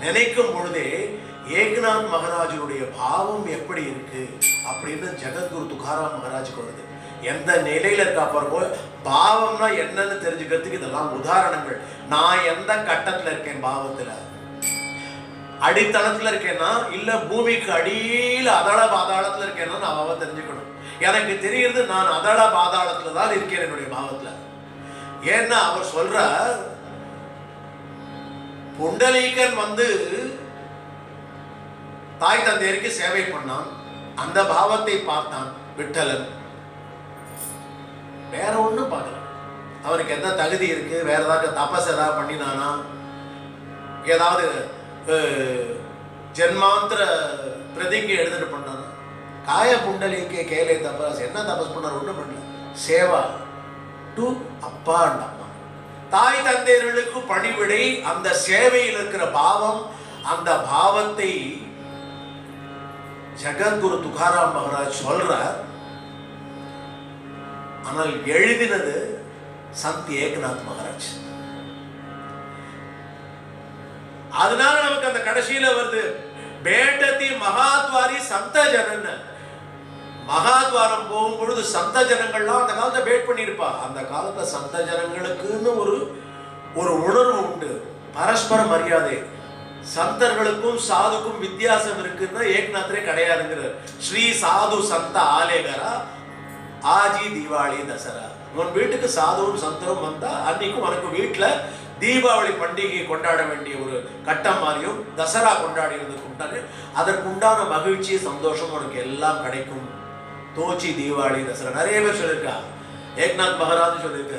நினைக்கும் பொழுதே ஏக்நாத் மகாராஜனுடைய பாவம் எப்படி இருக்கு அப்படின்னு ஜெகத்குரு துகாராம் மகாராஜுக்கு வருது. எந்த நிலையில இருக்கா பாருங்க. பாவம்னா என்னன்னு தெரிஞ்சுக்கிறதுக்கு இதெல்லாம் உதாரணங்கள். நான் எந்த கட்டத்துல இருக்கேன் பாவத்துல? அடித்தளத்துல இருக்கேன்னா இல்ல பூமிக்கு அடியில அதள பாதாளத்துல இருக்கேன்னா நான் தெரிஞ்சுக்கணும். எனக்கு தெரியுது நான் அதள பாதாளத்துல தான் இருக்கேன் என்னுடைய பாவத்துல. ஏன்னா அவர் சொல்ற புண்டலீகன் வந்து தாய் தந்தையருக்கு சேவை பண்ணான். அந்த பாவத்தை பார்த்தான் விட்டலன். வேற ஒன்றும் பார்க்கல. அவனுக்கு என்ன தகுதி இருக்கு, வேற ஏதாவது தபஸ் ஏதாவது பண்ணினானா, ஏதாவது ஜென்மாந்திர பிரதிங்கை எடுத்துட்டு பண்ணானா, காய புண்டலிக்கே கேலே தபஸ் என்ன தபஸ் பண்ணார்? ஒன்றும் பண்ணல. சேவா டு அப்பா அண்ட் அம்மா, தாய் தந்தையர்களுக்கு பணிவிடை. அந்த சேவையில் இருக்கிற பாவம், அந்த பாவத்தை ஜெகத்குரு துகாராம் மகாராஜ் சொல்றார். ஆனால் எழுதினது சந்த் ஏக்நாத் மகாராஜ். அதனால நமக்கு அந்த கடைசியில வருது, பேட்டதி மகாத்வாரி சந்த ஜனன். மகாத்வாரம் போகும்பொழுது சந்த ஜனங்கள்லாம் அந்த காலத்தை பேட் பண்ணியிருப்பா. அந்த காலத்துல சந்த ஜனங்களுக்குன்னு ஒரு உணர்வு உண்டு, பரஸ்பர மரியாதை. சந்தர்களுக்கும் சாதுக்கும் வித்தியாசம் இருக்குன்னா ஏக்நாத்ரே கிடையாதுங்கிறார். ஸ்ரீ சாது சந்த ஆலேகரா ஆஜி தீபாவளி தசரா. உன் வீட்டுக்கு சாதுவும் சந்தரும் வந்தா அன்னைக்கும் உனக்கு வீட்டுல தீபாவளி பண்டிகை கொண்டாட வேண்டிய ஒரு கட்டம் மாதிரியும் தசரா கொண்டாடினது கொண்டாடு. அதற்குண்டான மகிழ்ச்சி சந்தோஷம் உனக்கு எல்லாம் கிடைக்கும். தோச்சி தீபாவளி தசரா நிறைய பேர் சொல்லியிருக்கா. ஏக்நாத் மகாராஜ் சொல்லியிருக்க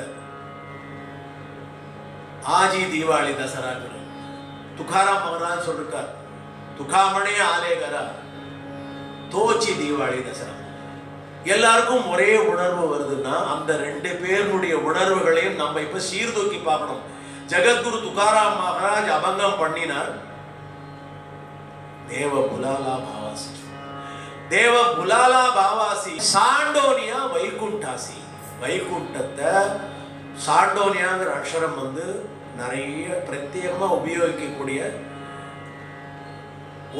ஆஜி தீபாவளி தசரா. துகாராம் மகாராஜ் சொல்லிருக்கார் துகாமணே ஆலேகரா தோச்சி தீபாவளி தசரா. எல்லாருக்கும் ஒரே உணர்வு வருதுன்னா அந்த ரெண்டு பேருடைய உணர்வுகளையும் நம்ம இப்ப சீர்தூக்கி பார்க்கணும். ஜெகத்குரு துகாராம் மகாராஜ் அபங்கம் பண்ணினார். தேவ புலாலா பாவாசி, தேவ புலாலா பாவாசி சாண்டோனியா வைகுண்டாசி. வைகுண்டத்தை சாண்டோனியாங்கிற அக்ஷரம் நிறைய பிரத்யேகமா உபயோகிக்கக்கூடிய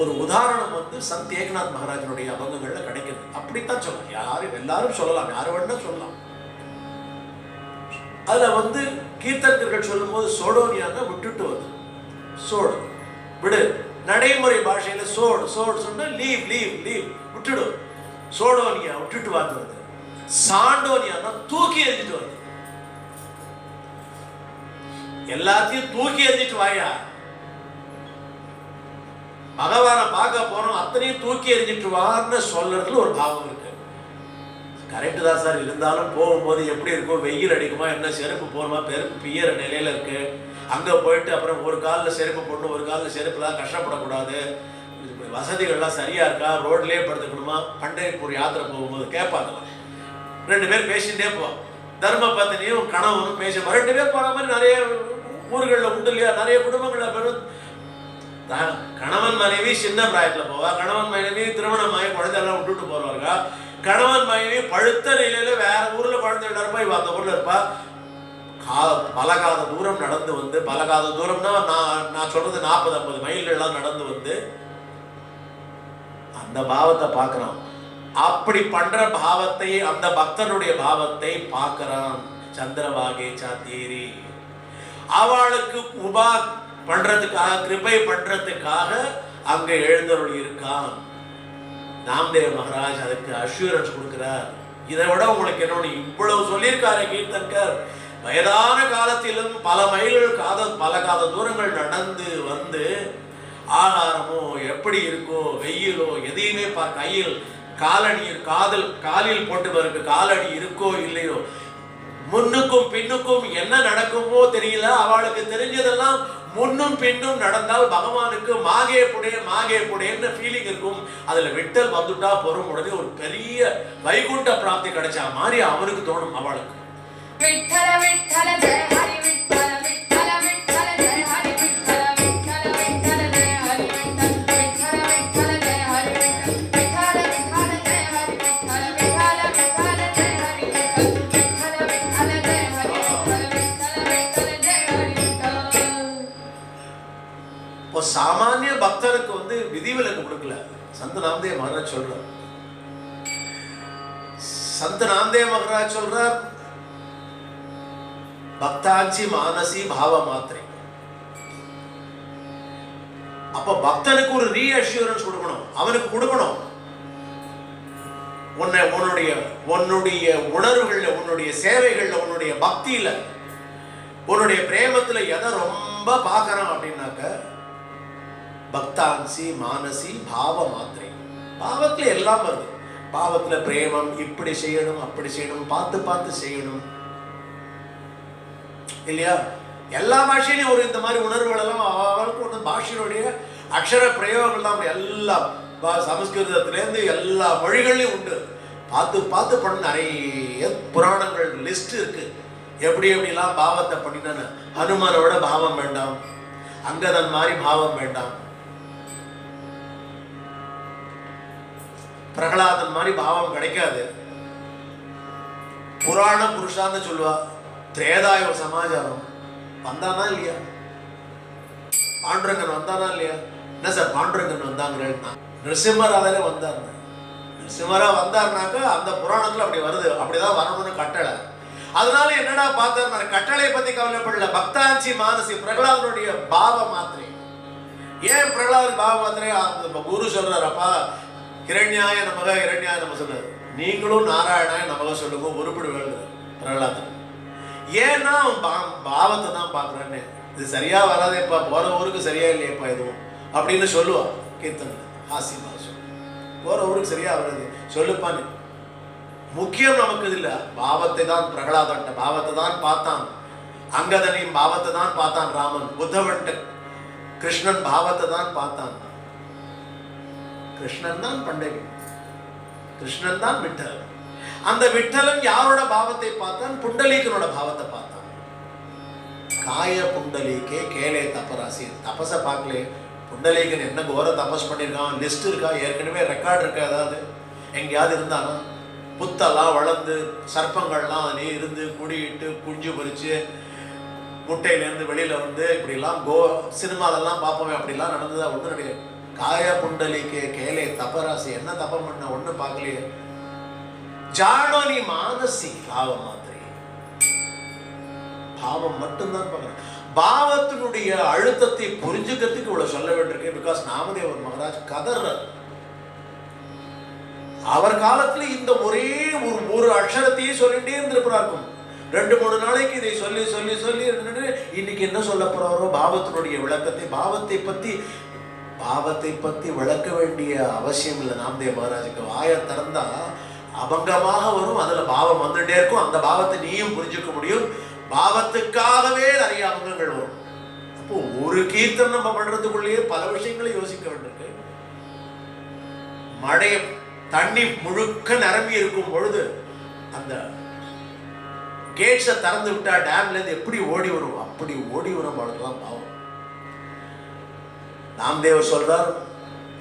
ஒரு உதாரணம் சந்த் ஏக்நாத் மகாராஜனுடைய அபங்கங்கள்ல கிடைக்குது. அப்படித்தான் சொல்லலாம், யாரும் எல்லாரும் சொல்லலாம், யாரு வேணா சொல்லலாம். அதுல கீர்த்தன்கர்கள் சொல்லும் போது சோடோனியான்னா விட்டுட்டு வருது. சோடு விடு, நடைமுறை பாஷையில சோடு சோடு சொன்னா லீவ் லீவ் லீவ் விட்டுடு. சோடோனியா விட்டுட்டு வாங்குறது. சாண்டோனியான்னா தூக்கி எறிஞ்சிட்டு வருது. எல்லாத்தையும் தூக்கி எறிஞ்சிட்டு வாயா, பகவானை பார்க்க போறோம் அத்தனையும் தூக்கி எறிஞ்சிட்டு வான்னு சொல்றதுல ஒரு பாவம் இருக்கு. கரெக்ட் தான் சார், இருந்தாலும் போகும்போது எப்படி இருக்கும், வெயில் அடிக்குமா, என்ன செருப்பு போகணுமா, பெருப்பு பிய்யற நிலையில இருக்கு. அங்க போயிட்டு அப்புறம் ஒரு காலில் செருப்பு போடணும், ஒரு காலில் செருப்புலாம் கஷ்டப்படக்கூடாது, வசதிகள்லாம் சரியா இருக்கா, ரோட்லயே படுத்துக்கணுமா. பண்டரிபூர் யாத்திரை போகும்போது கேட்பாங்க, ரெண்டு பேர் பேசிட்டே போவோம். தர்ம பத்தினியும் கணவனும் பேச ரெண்டு பேர் போற மாதிரி நிறைய ஊர்களில் உண்டு இல்லையா, நிறைய குடும்பங்களில் பெரும் கணவன் மனைவி சின்ன பிராயத்துல போவா, கணவன் மனைவி திருமணமாகி குழந்தையெல்லாம் விட்டுட்டு போறவங்க, கணவன் மனைவி பழுத்த நிலையில வேற ஊர்ல குழந்தை இருப்பா, இவ அந்த ஊர்ல இருப்பா. பலகாத தூரம் நடந்து பலகாத தூரம்னா நான் சொல்றது 40-50 மைல்கள்லாம் நடந்து அந்த பாவத்தை பார்க்கறான். அப்படி பண்ற பாவத்தை, அந்த பக்தனுடைய பாவத்தை பார்க்கறான். சந்திரவாகே சாத்தீரி அவளுக்கு உபா பண்றதுக்காக, கிருபை பண்றதுக்காக அங்க எழுந்தருள் இருக்கான். நாம்தேவ் மகாராஜ் அதுக்கு அஷூரன்ஸ் கொடுக்கிறார். இதை விட உங்களுக்கு என்னோட இவ்வளவு சொல்லியிருக்காரு கீர்த்தன்கர். வயதான காலத்திலும் பல மைல்கள் பல காத தூரங்கள் நடந்து ஆகாரமோ எப்படி இருக்கோ, வெயிலோ எதையுமே கையில் காலணி காலில் போட்டு பிறகு காலடி இருக்கோ இல்லையோ, முன்னுக்கும் பின்னுக்கும் என்ன நடக்குமோ தெரியல. அவளுக்கு தெரிஞ்சதெல்லாம் முன்னும் பின்னும் நடந்தால் பகவானுக்கு மாகே புடேன்னு ஃபீலிங் இருக்கும். அதுல விட்டல் வந்துட்டா போறோம், உடனே ஒரு பெரிய வைகுண்ட பிராப்தி கிடைச்சா மாதிரி அவனுக்கு தோணும். அவளுக்கு விட்டல விட்டல ஜெய ஹரி விட்டல விட்டல விட்டல ஜெய ஹரி விட்டல விட்டல விட்டல ஜெய ஹரி விட்டல விட்டல விட்டல ஜெய ஹரி விட்டல விட்டல ஜெய ஹரி விட்டல விட்டல விட்டல ஜெய ஹரி விட்டல விட்டல விட்டல ஜெய ஹரி விட்டல விட்டல விட்டல ஜெய ஹரி விட்டல. இப்போ சாமானிய பக்தருக்கு விதிவிலக்கு கொடுக்கல. சந்த் நாம்தேவ் மகாராஜ் சொல்றார். சந்த் நாம்தேவ் மகாராஜ் சொல்றார், பக்தாஞ்சி மானசி பாவ மாத்திரை. அப்ப பக்தனுக்கு ஒரு ரீஅஷூரன்ஸ் கொடுக்கணும், அவனுக்கு கொடுக்கணும். உன்னுடைய உணர்வுகள்ல, உன்னுடைய சேவைகள்ல, உன்னுடைய பக்தியில, உன்னுடைய பிரேமத்துல எதை ரொம்ப பார்க்கறான் அப்படின்னாக்க பக்தான்சி மானசி பாவ மாத்திரை. பாவத்துல எல்லாம் வருது. பாவத்துல பிரேமம், இப்படி செய்யணும் அப்படி செய்யணும், பார்த்து பார்த்து செய்யணும் இல்லையா? எல்லா பாஷையிலையும் ஒரு இந்த மாதிரி உணர்வுகள் எல்லாம் அவருக்கு ஒன்று பாஷையினுடைய அக்ஷர பிரயோகங்கள் தான் எல்லாம் சமஸ்கிருதத்திலேருந்து எல்லா மொழிகள்லையும் உண்டு. பார்த்து பார்த்து பண்ண நிறைய புராணங்கள் லிஸ்ட் இருக்கு. எப்படி எப்படிலாம் பாவத்தை பண்ணினான்னு. ஹனுமனோட பாவம் வேண்டாம், அங்கதன் மாதிரி பாவம் வேண்டாம், பிரகலாதன் மாதிரி பாவம் கிடைக்காது. புராண புருஷான்னு சொல்லுவா. திரேதாய சமாச்சாரம் வந்தானா இல்லையா? பாண்டுரங்கன் வந்தானா இல்லையா? என்ன சார் பாண்டுரங்கன் வந்தாங்கன்னா நிருசிம்மர் அதிலே வந்தார். நிருசிம்மரா வந்தார்னாக்கா அந்த புராணத்துல அப்படி வருது, அப்படிதான் வரணும்னு கட்டளை. அதனால என்னடா பார்த்தார், கட்டளை பத்தி கவலைப்படல. பக்தாஞ்சி மானசி பிரகலாதனுடைய பாவ மாத்திரை. ஏன் பிரகலாதன் பாவ மாத்திரை? குரு சொல்றாரப்பா, ஹிரண்யாய நமக ஹிரண்யாய நம சொல்றாரு. நீங்களும் நாராயணாய நமக சொல்லுங்க, உருப்பிடுவேன் பிரகலாதன். ஏன்னா பாவத்தை தான் பார்க்குறேன்னு. இது சரியா வராதேப்பா, போற ஊருக்கு சரியா இல்லையப்பா எதுவும் அப்படின்னு சொல்லுவா கீர்த்தனை. ஹாசிமா சொல்லு, போற ஊருக்கு சரியா வராது சொல்லுப்பான்னு. முக்கியம் நமக்கு இது இல்லை. பாவத்தை தான் பிரகலாதன்ட்ட பாவத்தை தான் பார்த்தான். அங்கதனையும் பாவத்தை தான் பார்த்தான் ராமன். புத்தவன்ட்ட கிருஷ்ணன் பாவத்தை தான் பார்த்தான். கிருஷ்ணன் தான் பண்டகன், கிருஷ்ணன் தான் விட்டல். அந்த விட்டலன் யாரோட பாவத்தை பார்த்தான்? புண்டலீகனோட பாவத்தை பார்த்தான். காய புண்டலீகே கேலே தபராசி. தபச பார்க்கல. புண்டலீகன் என்ன கோர தபஸ் பண்ணியிருக்கான் லிஸ்ட் இருக்கா? ஏற்கனவே ரெக்கார்டு இருக்கா? ஏதாவது எங்கேயாவது இருந்தானா? புத்தெல்லாம் வளர்ந்து சர்ப்பங்கள்லாம் அதிலே இருந்து குடியிட்டு குஞ்சு பறிச்சு முட்டையிலேருந்து வெளியில வந்து இப்படிலாம் சினிமாலெல்லாம் பார்ப்போமே, அப்படிலாம் நடந்ததா? ஒன்றும் கிடையாது. காய புண்டலீகே கேலே தபராசி. என்ன தப்பம் பண்ண? ஒன்றும் பார்க்கலையே. ஜானோனி மானசி பாவ மாத்திரை. பாவம் மட்டும்தான் பார்க்கணும். பாவத்தினுடைய அழுத்தத்தை புரிஞ்சுக்கிறதுக்கு இவ்வளவு சொல்ல வேண்டியிருக்கு. பிகாஸ் நாமதேவர் மகாராஜ் கதர்றார். அவர் காலத்துல இந்த ஒரே ஒரு அக்ஷரத்தையே சொல்லிட்டே இருந்திருப்பாருக்கும். 2-3 நாளைக்கு இதை சொல்லி சொல்லி சொல்லி இன்னைக்கு என்ன சொல்ல போறாரோ பாவத்தினுடைய விளக்கத்தை. பாவத்தை பத்தி விளக்க வேண்டிய அவசியம் இல்லை. நாமதேவ மகாராஜுக்கு வாயை திறந்தா அபங்கமாக வரும். அதுல பாவம் வந்துட்டே இருக்கும். அந்த பாவத்தை நீயும் புரிஞ்சுக்க முடியும். பாவத்துக்காகவே நிறைய அபங்கங்கள் வரும். அப்போ ஒரு கீர்த்தனை நம்ம பண்றதுக்குள்ளேயே பல விஷயங்களை யோசிக்க வேண்டியிருக்கு. மழை தண்ணி முழுக்க நிரம்பி இருக்கும் பொழுது அந்த கேட்ஸை திறந்து விட்டா டேம்ல இருந்து எப்படி ஓடி வரும்? அப்படி ஓடி வரும் பொழுதுதான் பாவம். நாமதேவர் சொல்றார்,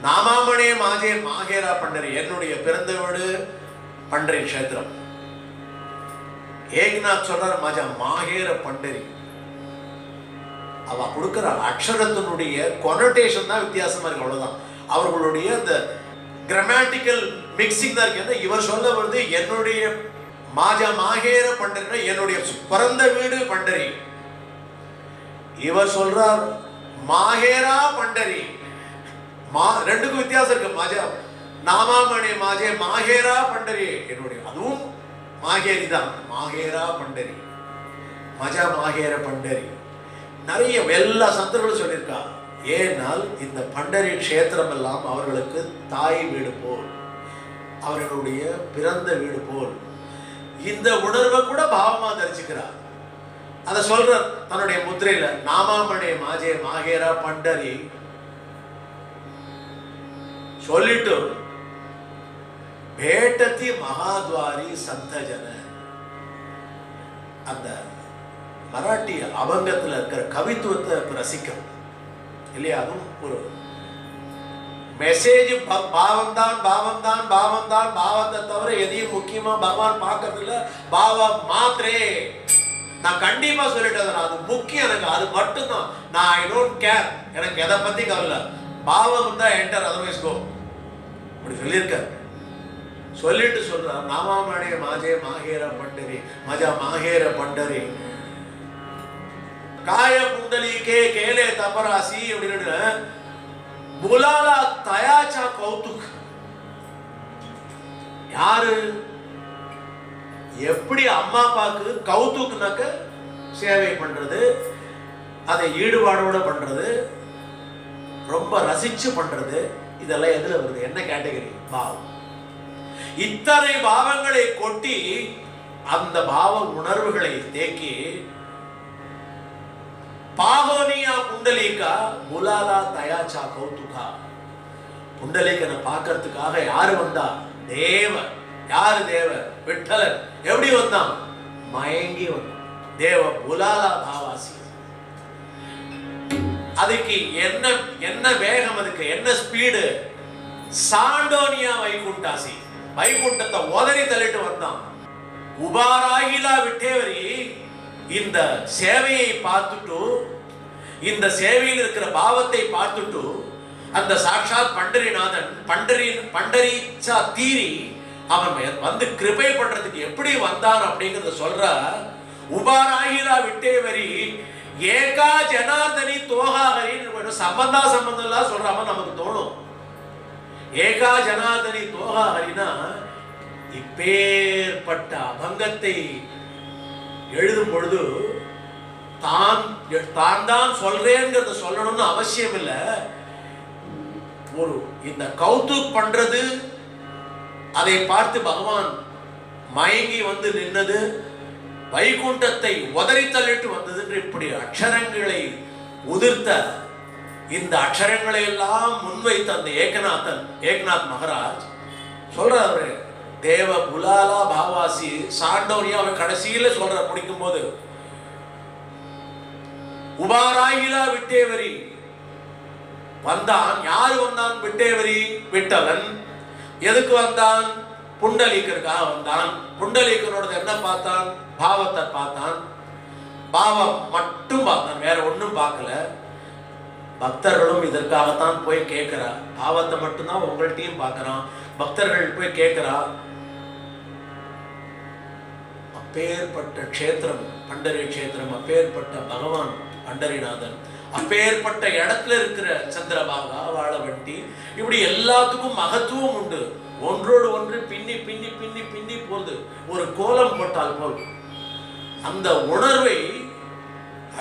நாமாமணே மாஜே மாகேரா பண்டரி. என்னுடைய பிறந்த வீடு பண்டரி கஷேத்திரம். ஏக்நாத் சொல்றார், மாஜா மாகேர பண்டரி. அவ கொடுக்கிற அக்ஷரத்தினுடைய கொனோட்டேஷன் தான் வித்தியாசமா இருக்கு, அவ்வளவுதான். அவர்களுடைய அந்த கிராமட்டிக்கல் மிக்சிங் தான் இருக்கு. இவர் சொல்ல வந்து என்னுடைய மாஜா மாகேர பண்டரி, என்னுடைய பிறந்த வீடு பண்டரி. இவர் சொல்றார் மாகேரா பண்டரி. ரெண்டுக்கும் வித்தியாசம் இருக்கு. மாஜா நாமாமணி மாஜே மாகேரா பண்டரி. என்னுடைய அதுவும் மாகேரி தான். மாகேரா பண்டரி, மஜா மாகேர பண்டரி. நிறைய எல்லா சந்தர்களும் சொல்லியிருக்கா. ஏனால் இந்த பண்டரி கஷேத்திரம் எல்லாம் அவர்களுக்கு தாய் வீடு போல், அவர்களுடைய பிறந்த வீடு போல். இந்த உணர்வை கூட பாவமா தரிச்சுக்கிறார். அதை சொல்ற தன்னுடைய முத்திரையில, நாமாமணி மாஜே மாகேரா பண்டரி சொல்லிட்டு பேட்டதி மகாத்வாரி சந்தஜன. அந்த மராட்டி அபங்கத்தில் இருக்கிற கவித்துவத்தை ரசிக்கும் இல்லையா? அதுவும் ஒரு மெசேஜ். பாவம் தான் பாவம் தான் பாவம் தான். பாவத்தை தவிர எதையும் முக்கியமா பகவான் பார்க்கறது இல்ல. பாவம் மாத்திரே. நான் கண்டிப்பா சொல்லிட்டேன், அது முக்கியம் எனக்கு, அது மட்டும்தான். நான் ஐ டோன்ட் கேர், எனக்கு எதை பத்தி கவலை. பாவம் தான் என்டர், அதர்வைஸ் கோ. அப்படி சொல்லியிருக்காரு. சொல்லிட்டு சொல்றார், நாமாமணி மாஜே மாகேர பண்டரி, மஜா மாகேர பண்டரி, காய புண்டலீகே கேலே தபராசி அப்படின்னு புலாலா தயாச்சா கௌதுக். யாரு? எப்படி அம்மா அப்பாவுக்கு கௌதுக்னாக்க சேவை பண்றது, அதை ஈடுபாடோட பண்றது, ரொம்ப ரசிச்சு பண்றது, இதெல்லாம் எதுல வருது? என்ன கேட்டகரி? பாவம். இத்தனை பாவங்களை கொட்டி அந்த பாவ உணர்வுகளை தேக்கி பாகோனியா புண்டலீகா முலாலா தயாச்சா கௌதுகா. புண்டலீகனை பார்க்கறதுக்காக யாரு வந்தா? தேவ. யாரு தேவ? விட்டலன். எப்படி வந்தான்? மயங்கி வந்தான். தேவ புலாலா பாவாசி. அதுக்கு என்ன என்ன வேகம், அதுக்கு என்ன ஸ்பீடு? சாண்டோனியா வைகுண்டாசி. வைகுண்டத்தை உதறி தள்ளிட்டு வந்தான். உபாராகிலா விட்டேவரி இந்த சேவையை பார்த்துட்டு, இந்த சேவையில் இருக்கிற பாவத்தை பார்த்துட்டு, அந்த சாட்சாத் பண்டரிநாதன் பண்டரிச்சா தீரி அவன் வந்து கிருபை பண்றதுக்கு எப்படி வந்தான் அப்படிங்கறத சொல்ற. உபாராகிலா விட்டேவரி ஏகா ஜனார்தனி தோகாஹரி. சம்பந்தம் எல்லாம் சொல்றாம நமக்கு தோணும். ஏகா ஜனார்தனி தோகாஹரினா இப்பேற்பட்ட அபங்கத்தை எழுதும் பொழுது தான் தான் சொல்றேங்கிறத சொல்லணும்னு அவசியம் இல்லை. ஒரு இந்த கௌதுக் பண்றது, அதை பார்த்து பகவான் மயங்கி வந்து நின்னது, வைகுண்டத்தை உதறி தள்ளிட்டு வந்தது. இப்படி அக்ஷரங்களை உதிர்த்த இந்த அக்ஷரங்களை எல்லாம் முன்வைத்த அந்த ஏகநாத் மகாராஜ் சொல்றாரு, தேவ புலாலா பாவாசி சாண்டோனியா. அவன் கடைசியில சொல்ற முடிக்கும் போது உபாராகிலா விட்டேவரி வந்தான். யாரு வந்தான்? விட்டேவரி விட்டலன். எதுக்கு வந்தான்? புண்டலீகருக்காக வந்தான். புண்டலீகனோட என்ன பார்த்தான்? பாவத்தை பார்த்தான். பாவம் மட்டும் பார்த்தான், வேற ஒன்றும் பார்க்கல. பக்தர்களும் இதற்காகத்தான் போய் கேட்கிறா. பாவத்தை மட்டும்தான் உங்கள்கிட்டையும் பார்க்கறான். பக்தர்கள் போய் கேட்கிறா. அப்பேற்பட்ட க்ஷேத்திரம் பண்டரி க்ஷேத்திரம், அப்பேற்பட்ட பகவான் பண்டரிநாதன், அப்பேற்பட்ட இடத்துல இருக்கிற சந்திரபாகா, வாழவண்டி, இப்படி எல்லாத்துக்கும் மகத்துவம் உண்டு. ஒன்றோடு ஒன்று பின்னி பின்னி பின்னி பின்னி போகுது. ஒரு கோலம் போட்டால் போல் அந்த உணர்வை,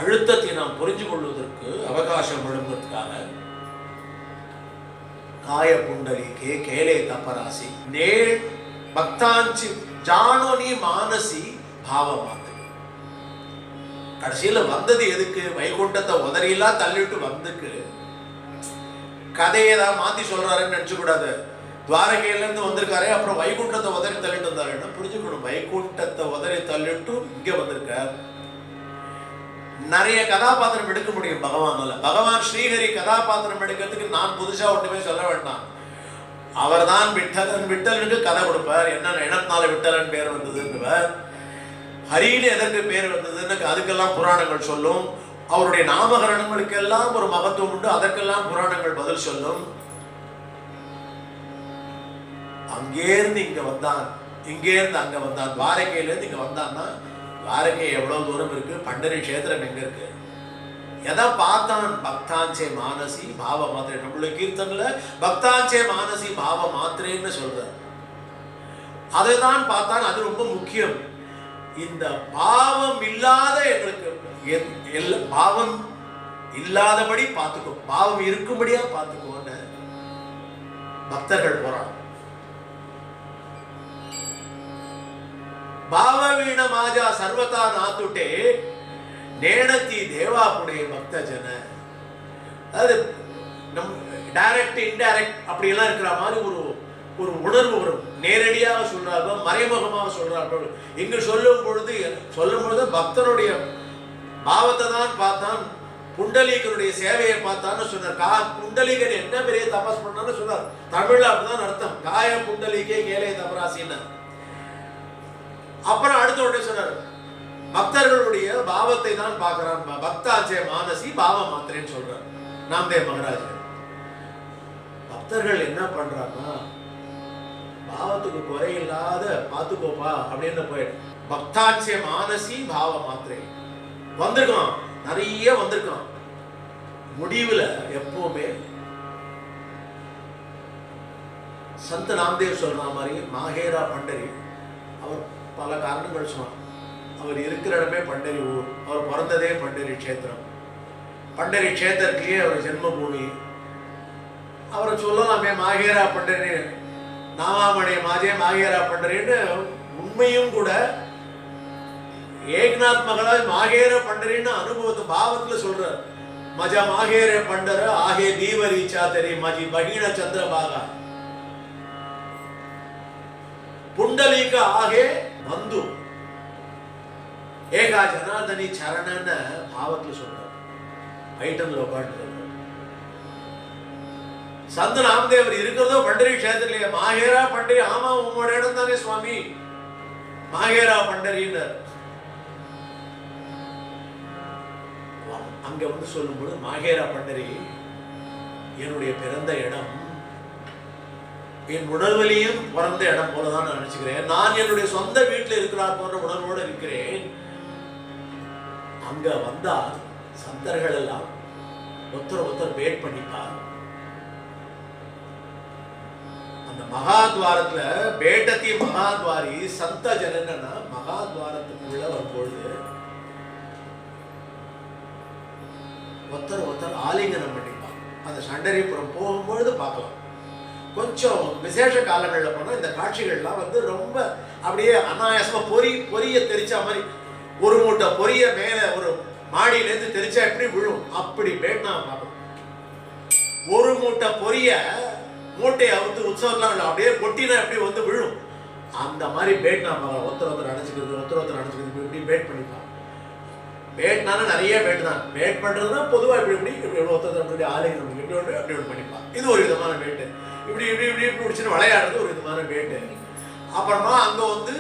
அழுத்தத்தை நாம் புரிஞ்சு கொள்வதற்கு அவகாசம் வழங்குவதற்காக காய புண்டலிகே கேலே தப்பராசி நே பக்தாஞ்சி ஜானோனி மானசி பாவ மாத்திரை. கடைசியில வந்தது எதுக்கு? வைகுண்டத்தை உதறியெல்லாம் தள்ளிட்டு வந்துக்கு. கதையை தான் மாத்தி சொல்றாருன்னு நினைச்சு கூடாது. துவாரகையில இருந்து வந்திருக்காரு, அப்புறம் வைகுண்டத்தை உதறி தள்ளிட்டு வந்தாருன்னா புரிஞ்சுக்கணும். வைகுண்டத்தை உதறி தள்ளிட்டு இங்க வந்திருக்கார். நிறைய கதாபாத்திரம் எடுக்க முடியும் பகவானால. பகவான் ஸ்ரீஹரி கதாபாத்திரம் எடுக்கிறதுக்கு நான் புதுசா ஒன்றுமே சொல்ல வேண்டாம். அவர் தான் விட்டலன். விட்டலனுக்கு கதை கொடுப்பார். என்ன இனத்தினால விட்டலன் பேர் வந்ததுன்னுவார். ஹரின்னு எதற்கு பேர் வந்ததுன்னு அதுக்கெல்லாம் புராணங்கள் சொல்லும். அவருடைய நாமகரணங்களுக்கு எல்லாம் ஒரு மகத்துவம் உண்டு. அதற்கெல்லாம் புராணங்கள் பதில் சொல்லும். அங்கேருந்து இங்க வந்தான், இங்கேருந்து அங்க வந்தான், துவாரகையிலேருந்து இங்க வந்தான்னா துவாரகை எவ்வளவு தூரம் இருக்கு? பண்டரி கஷேத்திரம் எங்க இருக்கு? எதை பார்த்தான்? பக்தாஞ்சே மானசி பாவ மாத்திரை. நம்மளுடைய கீர்த்தன்ல பக்தாஞ்சே மானசி பாவ மாத்திரைன்னு சொல்ற. அதைதான் பார்த்தான். அது ரொம்ப முக்கியம். இந்த பாவம் இல்லாத எங்களுக்கு பாவம் இல்லாதபடி பார்த்துக்கோ, பாவம் இருக்கும்படியா பார்த்துக்கோன்னு பக்தர்கள் போறாங்க. பாவவீண மாஜா சர்வதா நாத்துட்டே நேணத்தி தேவாபுடே பக்த ஜன. அதாவது நம் டைரக்ட் இன்டைரக்ட் அப்படியெல்லாம் இருக்கிற மாதிரி ஒரு உணர்வு வரும். நேரடியாக சொல்றாங்க, மறைமுகமாக சொல்றாங்க. இங்கு சொல்லும் பொழுது பக்தனுடைய பாவத்தை தான் பார்த்தான், புண்டலீகனுடைய சேவையை பார்த்தான்னு சொன்னார். புண்டலீகன் என்ன பெரிய தபஸ் பண்ணான்னு சொன்னார். தமிழ்ல அப்படிதான் அர்த்தம். காய புண்டலீகே கேலே தபராசின்னு. அப்புறம் அடுத்த உடனே சொன்னார், பக்தர்களுடைய பாவத்தை தான் பார்க்கிறான். பக்தாச்சே மானசி பாவ மாத்திரைன்னு சொல்றார் நாம்தேவ் மகராஜ். பக்தர்கள் என்ன பண்றாங்கன்னா, பாவத்துக்கு குறையில்லாத பார்த்துக்கோப்பா அப்படின்னு போயிடு. பக்தாச்சே மானசி பாவ மாத்திரை வந்திருக்கான், நிறைய வந்திருக்கான். முடிவுல எப்பவுமே சந்த் நாம்தேவ் சொல்ற மாதிரி மாஹேரா பண்டரி. அவர் பல காரணங்கள் சொன்னார். அவர் இருக்கிற இடமே பண்டரி ஊர். அவர் பிறந்ததே பண்டரி க்ஷேத்திரம். பண்டரி க்ஷேத்திரத்திலேயே அவர் ஜென்மபூமி. அவரை சொல்லலாமே மாஹேரா பண்டரி. நாமாமணி மாஜே மாகேரா பண்டரின்னு உண்மையும் கூட ஏக்நாத் மகராஜ் மாகேர பண்டரின்னு அனுபவத்தை பாவத்துல சொல்றார். மஜா மாகேர பண்டர ஆகே தீவரி சாத்தரி மஜி பகீன சந்திரபாகா புண்டலீக ஆகே பந்து ஏகா ஜனார்தனி சரணன்னு பாவத்துல சொல்றார். ஐட்டன்ல உட்காந்து சொல்றார். சந்த நாமதேவர் இருக்கிறதோ பண்டரி கஷேத்திரத்திலே. மாகேரா பண்டரி, ஆமா உங்களோட இடம் தானே சுவாமி, மாகேரா பண்டரின்னு அங்க வந்து சொல்லும்போது, மாகேரா பண்டரி என்னுடைய பிறந்த இடம், என் உணர்விலையும் பிறந்த இடம் போலதான் நான் நினைச்சுக்கிறேன். நான் என்னுடைய சொந்த வீட்டில் இருக்கிறார் போன்ற உணர்வோடு இருக்கிறேன். அங்க வந்தா சந்தர்கள் எல்லாம் ஒருத்தர் பேட் பண்ணிப்பார். அந்த மகாத்வாரத்துல பேட்டத்தி மகாத்வாரி சந்த ஜனன்னா மகாத்வாரத்துக்குள்ள வரும்பொழுது ஒருத்தர் ஆலிங்கனம் பண்ணிப்பாங்க. அந்த சண்டரிபுரம் போகும்பொழுது பார்க்கலாம். கொஞ்சம் விசேஷ காலங்களில் போனால் இந்த காட்சிகள்லாம் வந்து ரொம்ப அப்படியே அனாயாசமா பொரிய தெரிச்சா மாதிரி, ஒரு மூட்டை பொரிய மேலே ஒரு மாடியிலேருந்து தெரிச்சா எப்படி விழும் அப்படி பேட்னா பார்க்கணும். ஒரு மூட்டை பொரிய மூட்டையை வந்து உற்சவத்தில் அப்படியே கொட்டினா எப்படி வந்து விழும் அந்த மாதிரி பேட்னா பார்க்கலாம். ஒருத்தர் அடைச்சிக்கிறது இப்படி பேட் பண்ணிப்பாங்க. பேட்னால நிறைய பேட் தான். பேட் பண்றதுன்னா பொதுவாக இப்படி ஒருத்தர் ஆலயம் இப்படி ஒன்று பண்ணிப்பான். இது ஒரு விதமான பேட்டு. இப்படி இப்படி இப்படி இப்படி பிடிச்சின்னு விளையாடுறது ஒரு விதமான பேட்டு. அப்புறமா அங்க வந்து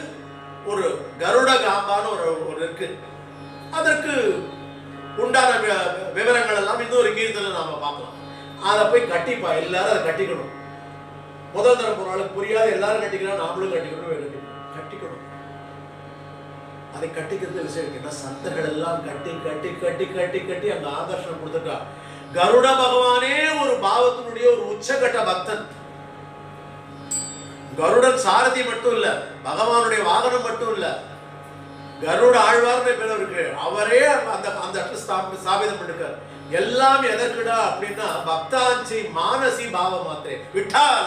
ஒரு கருட காம்பான்னு ஒரு இருக்கு. அதற்கு உண்டான விவரங்கள் எல்லாம் இன்னொரு கீர்த்தனை நாம பார்க்கலாம். அதை போய் கட்டிப்பா, எல்லாரும் அதை கட்டிக்கணும். முதல் தரம் போனாலும் புரியாது, எல்லாரும் கட்டிக்கலாம், நாமளும் கட்டிக்கணும். அதை கட்டிக்கிறது விஷயம் என்ன, சந்தர்கள் எல்லாம் கட்டி கட்டி கட்டி கட்டி கட்டி அங்க ஆகர்ஷணம் கொடுத்துட்டா. கருட பகவானே ஒரு பாவத்தினுடைய ஒரு உச்சகட்ட பக்தன். கருடன் சாரதி மட்டும் இல்ல, பகவானுடைய வாகனம் மட்டும் இல்ல, கருட ஆழ்வார்னு பேர் இருக்கு. அவரே அந்த இடத்துல ஸ்தாபிதம் பண்ணிருக்கார். எல்லாம் எதற்குடா அப்படின்னா பக்தாஞ்சி மானசி பாவ மாத்திரே விட்டால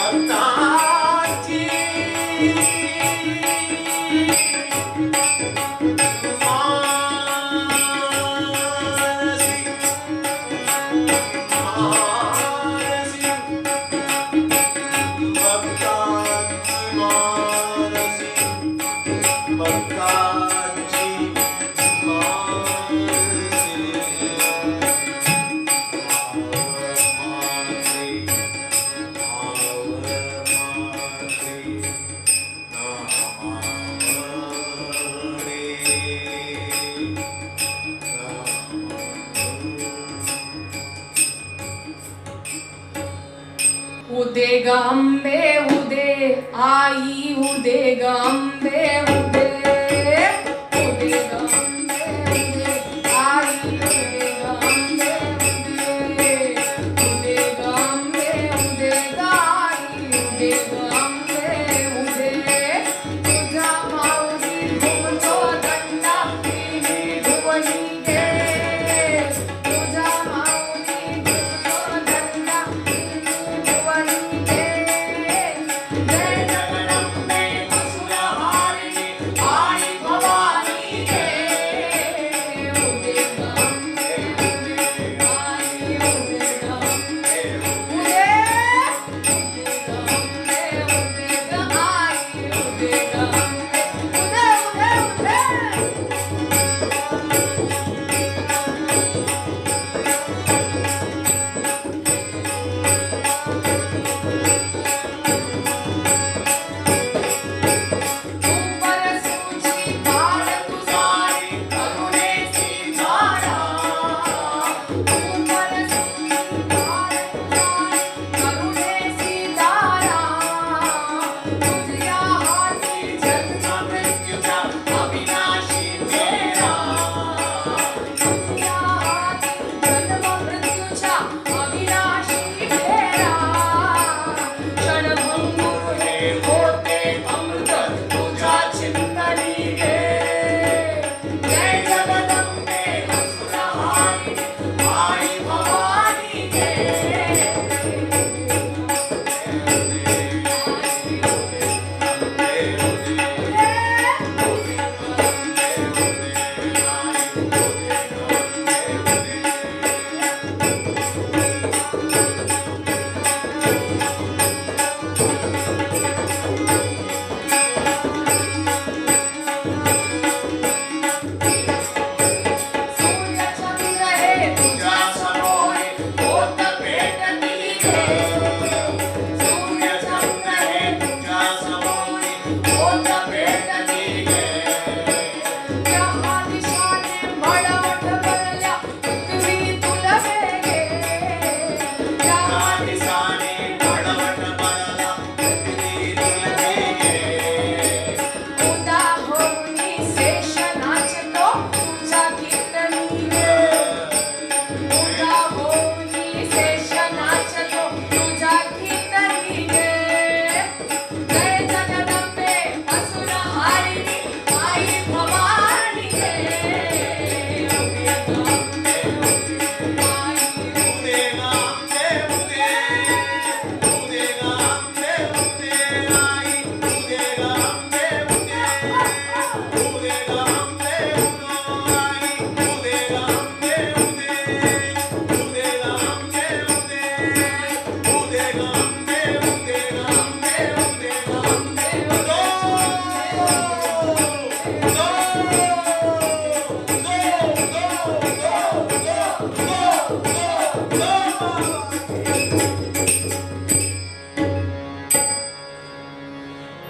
भक्ताची उदे गंबे उदे आई उदे गंबे उदे उदे गंबे उदे आई उदे गंबे उदे उदे गंबे उदे गाई उदे गंबे उदे तुझा माऊली घुमतो दंडा तिनी भुवनी गे तुझा माऊली घुमतो दंडा तिनी भुवनी गे जय जगदंबे असुरहारिणी आई भवानी गे उदे गंबे उदे आई उदे गंबे उदे उदे गंबे उदे आई उदे गंबे उदे उदे ऊपर सूची काल तुझारी करुणेची धारा ऊपर सूची काल तुझारी करुणेची धारा तुझ्या हाती जन्म मृत्यूचा अविनाशी फेरा तुझ्या हाती जन्म मृत्यूचा अविनाशी फेरा क्षणभंगुर हे होते अमृत तुझ्या चिंतनी गे जय जगदंबे असुरहारिणी आई भवानी गे सूर्य चंद्र हे तुझ्या समोरी होत पेटती गे सूर्य चंद्र हे तुझ्या समोरी होत पेटती गे त्या दिशाने मळवट भरल्या पृथ्वी तुलवे गे त्या दिशाने मळवट भरला पृथ्वी तुलवे गे उदा होऊनी शेष नाचतो तुझ्या कीर्तनी गे उदा होऊनी शेष नाचतो तुझ्या कीर्तनी गे जय जगदंबे असुरहारिणी आई भवानी गे उदे गंबे उदे आई उदे गंबे उदे उदे गंबे उदे आई उदे गंबे उदे उदे गंबे आई उदे गंबे उदे उदे गंबे उदे उदे गंबे उदे गंबे उदे गंबे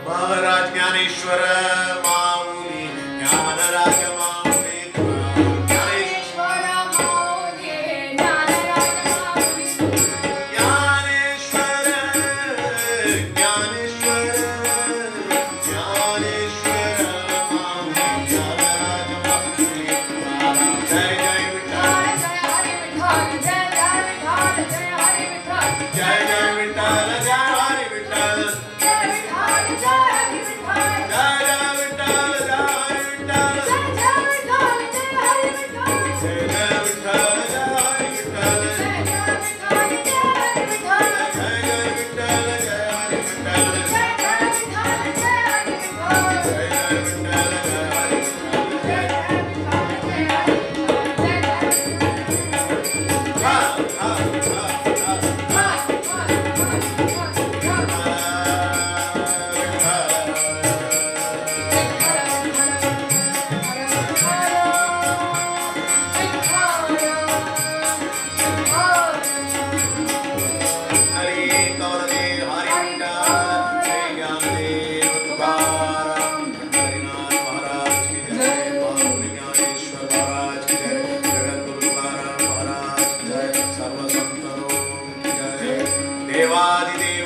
महाराज ज्ञानेश्वर माऊली ज्ञानराज माऊली ज्ञानेश्वर माऊली ज्ञानराज माऊली ज्ञानेश्वर ज्ञानेश्वर ज्ञानेश्वर माऊली ज्ञानराज माऊली जय जय विठ्ठल जय हरी विठ्ठल जय जय विठ्ठल जय हरी विठ्ठल जय जय विठ्ठल जय हरी विठ्ठल जय विठ्ठल जय हरी विठ्ठल जय जय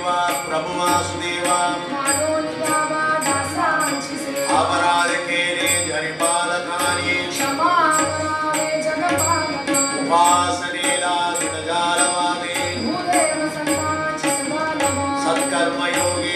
देवा प्रभु वासुदेवा मानोनियावा दासांची सेवा अपराध केले जरिपालकानी क्षमा करावे जगपालका उपासनेला गुणजालवादे भूदेव संतांची सदा नमः सत्कर्मयोगी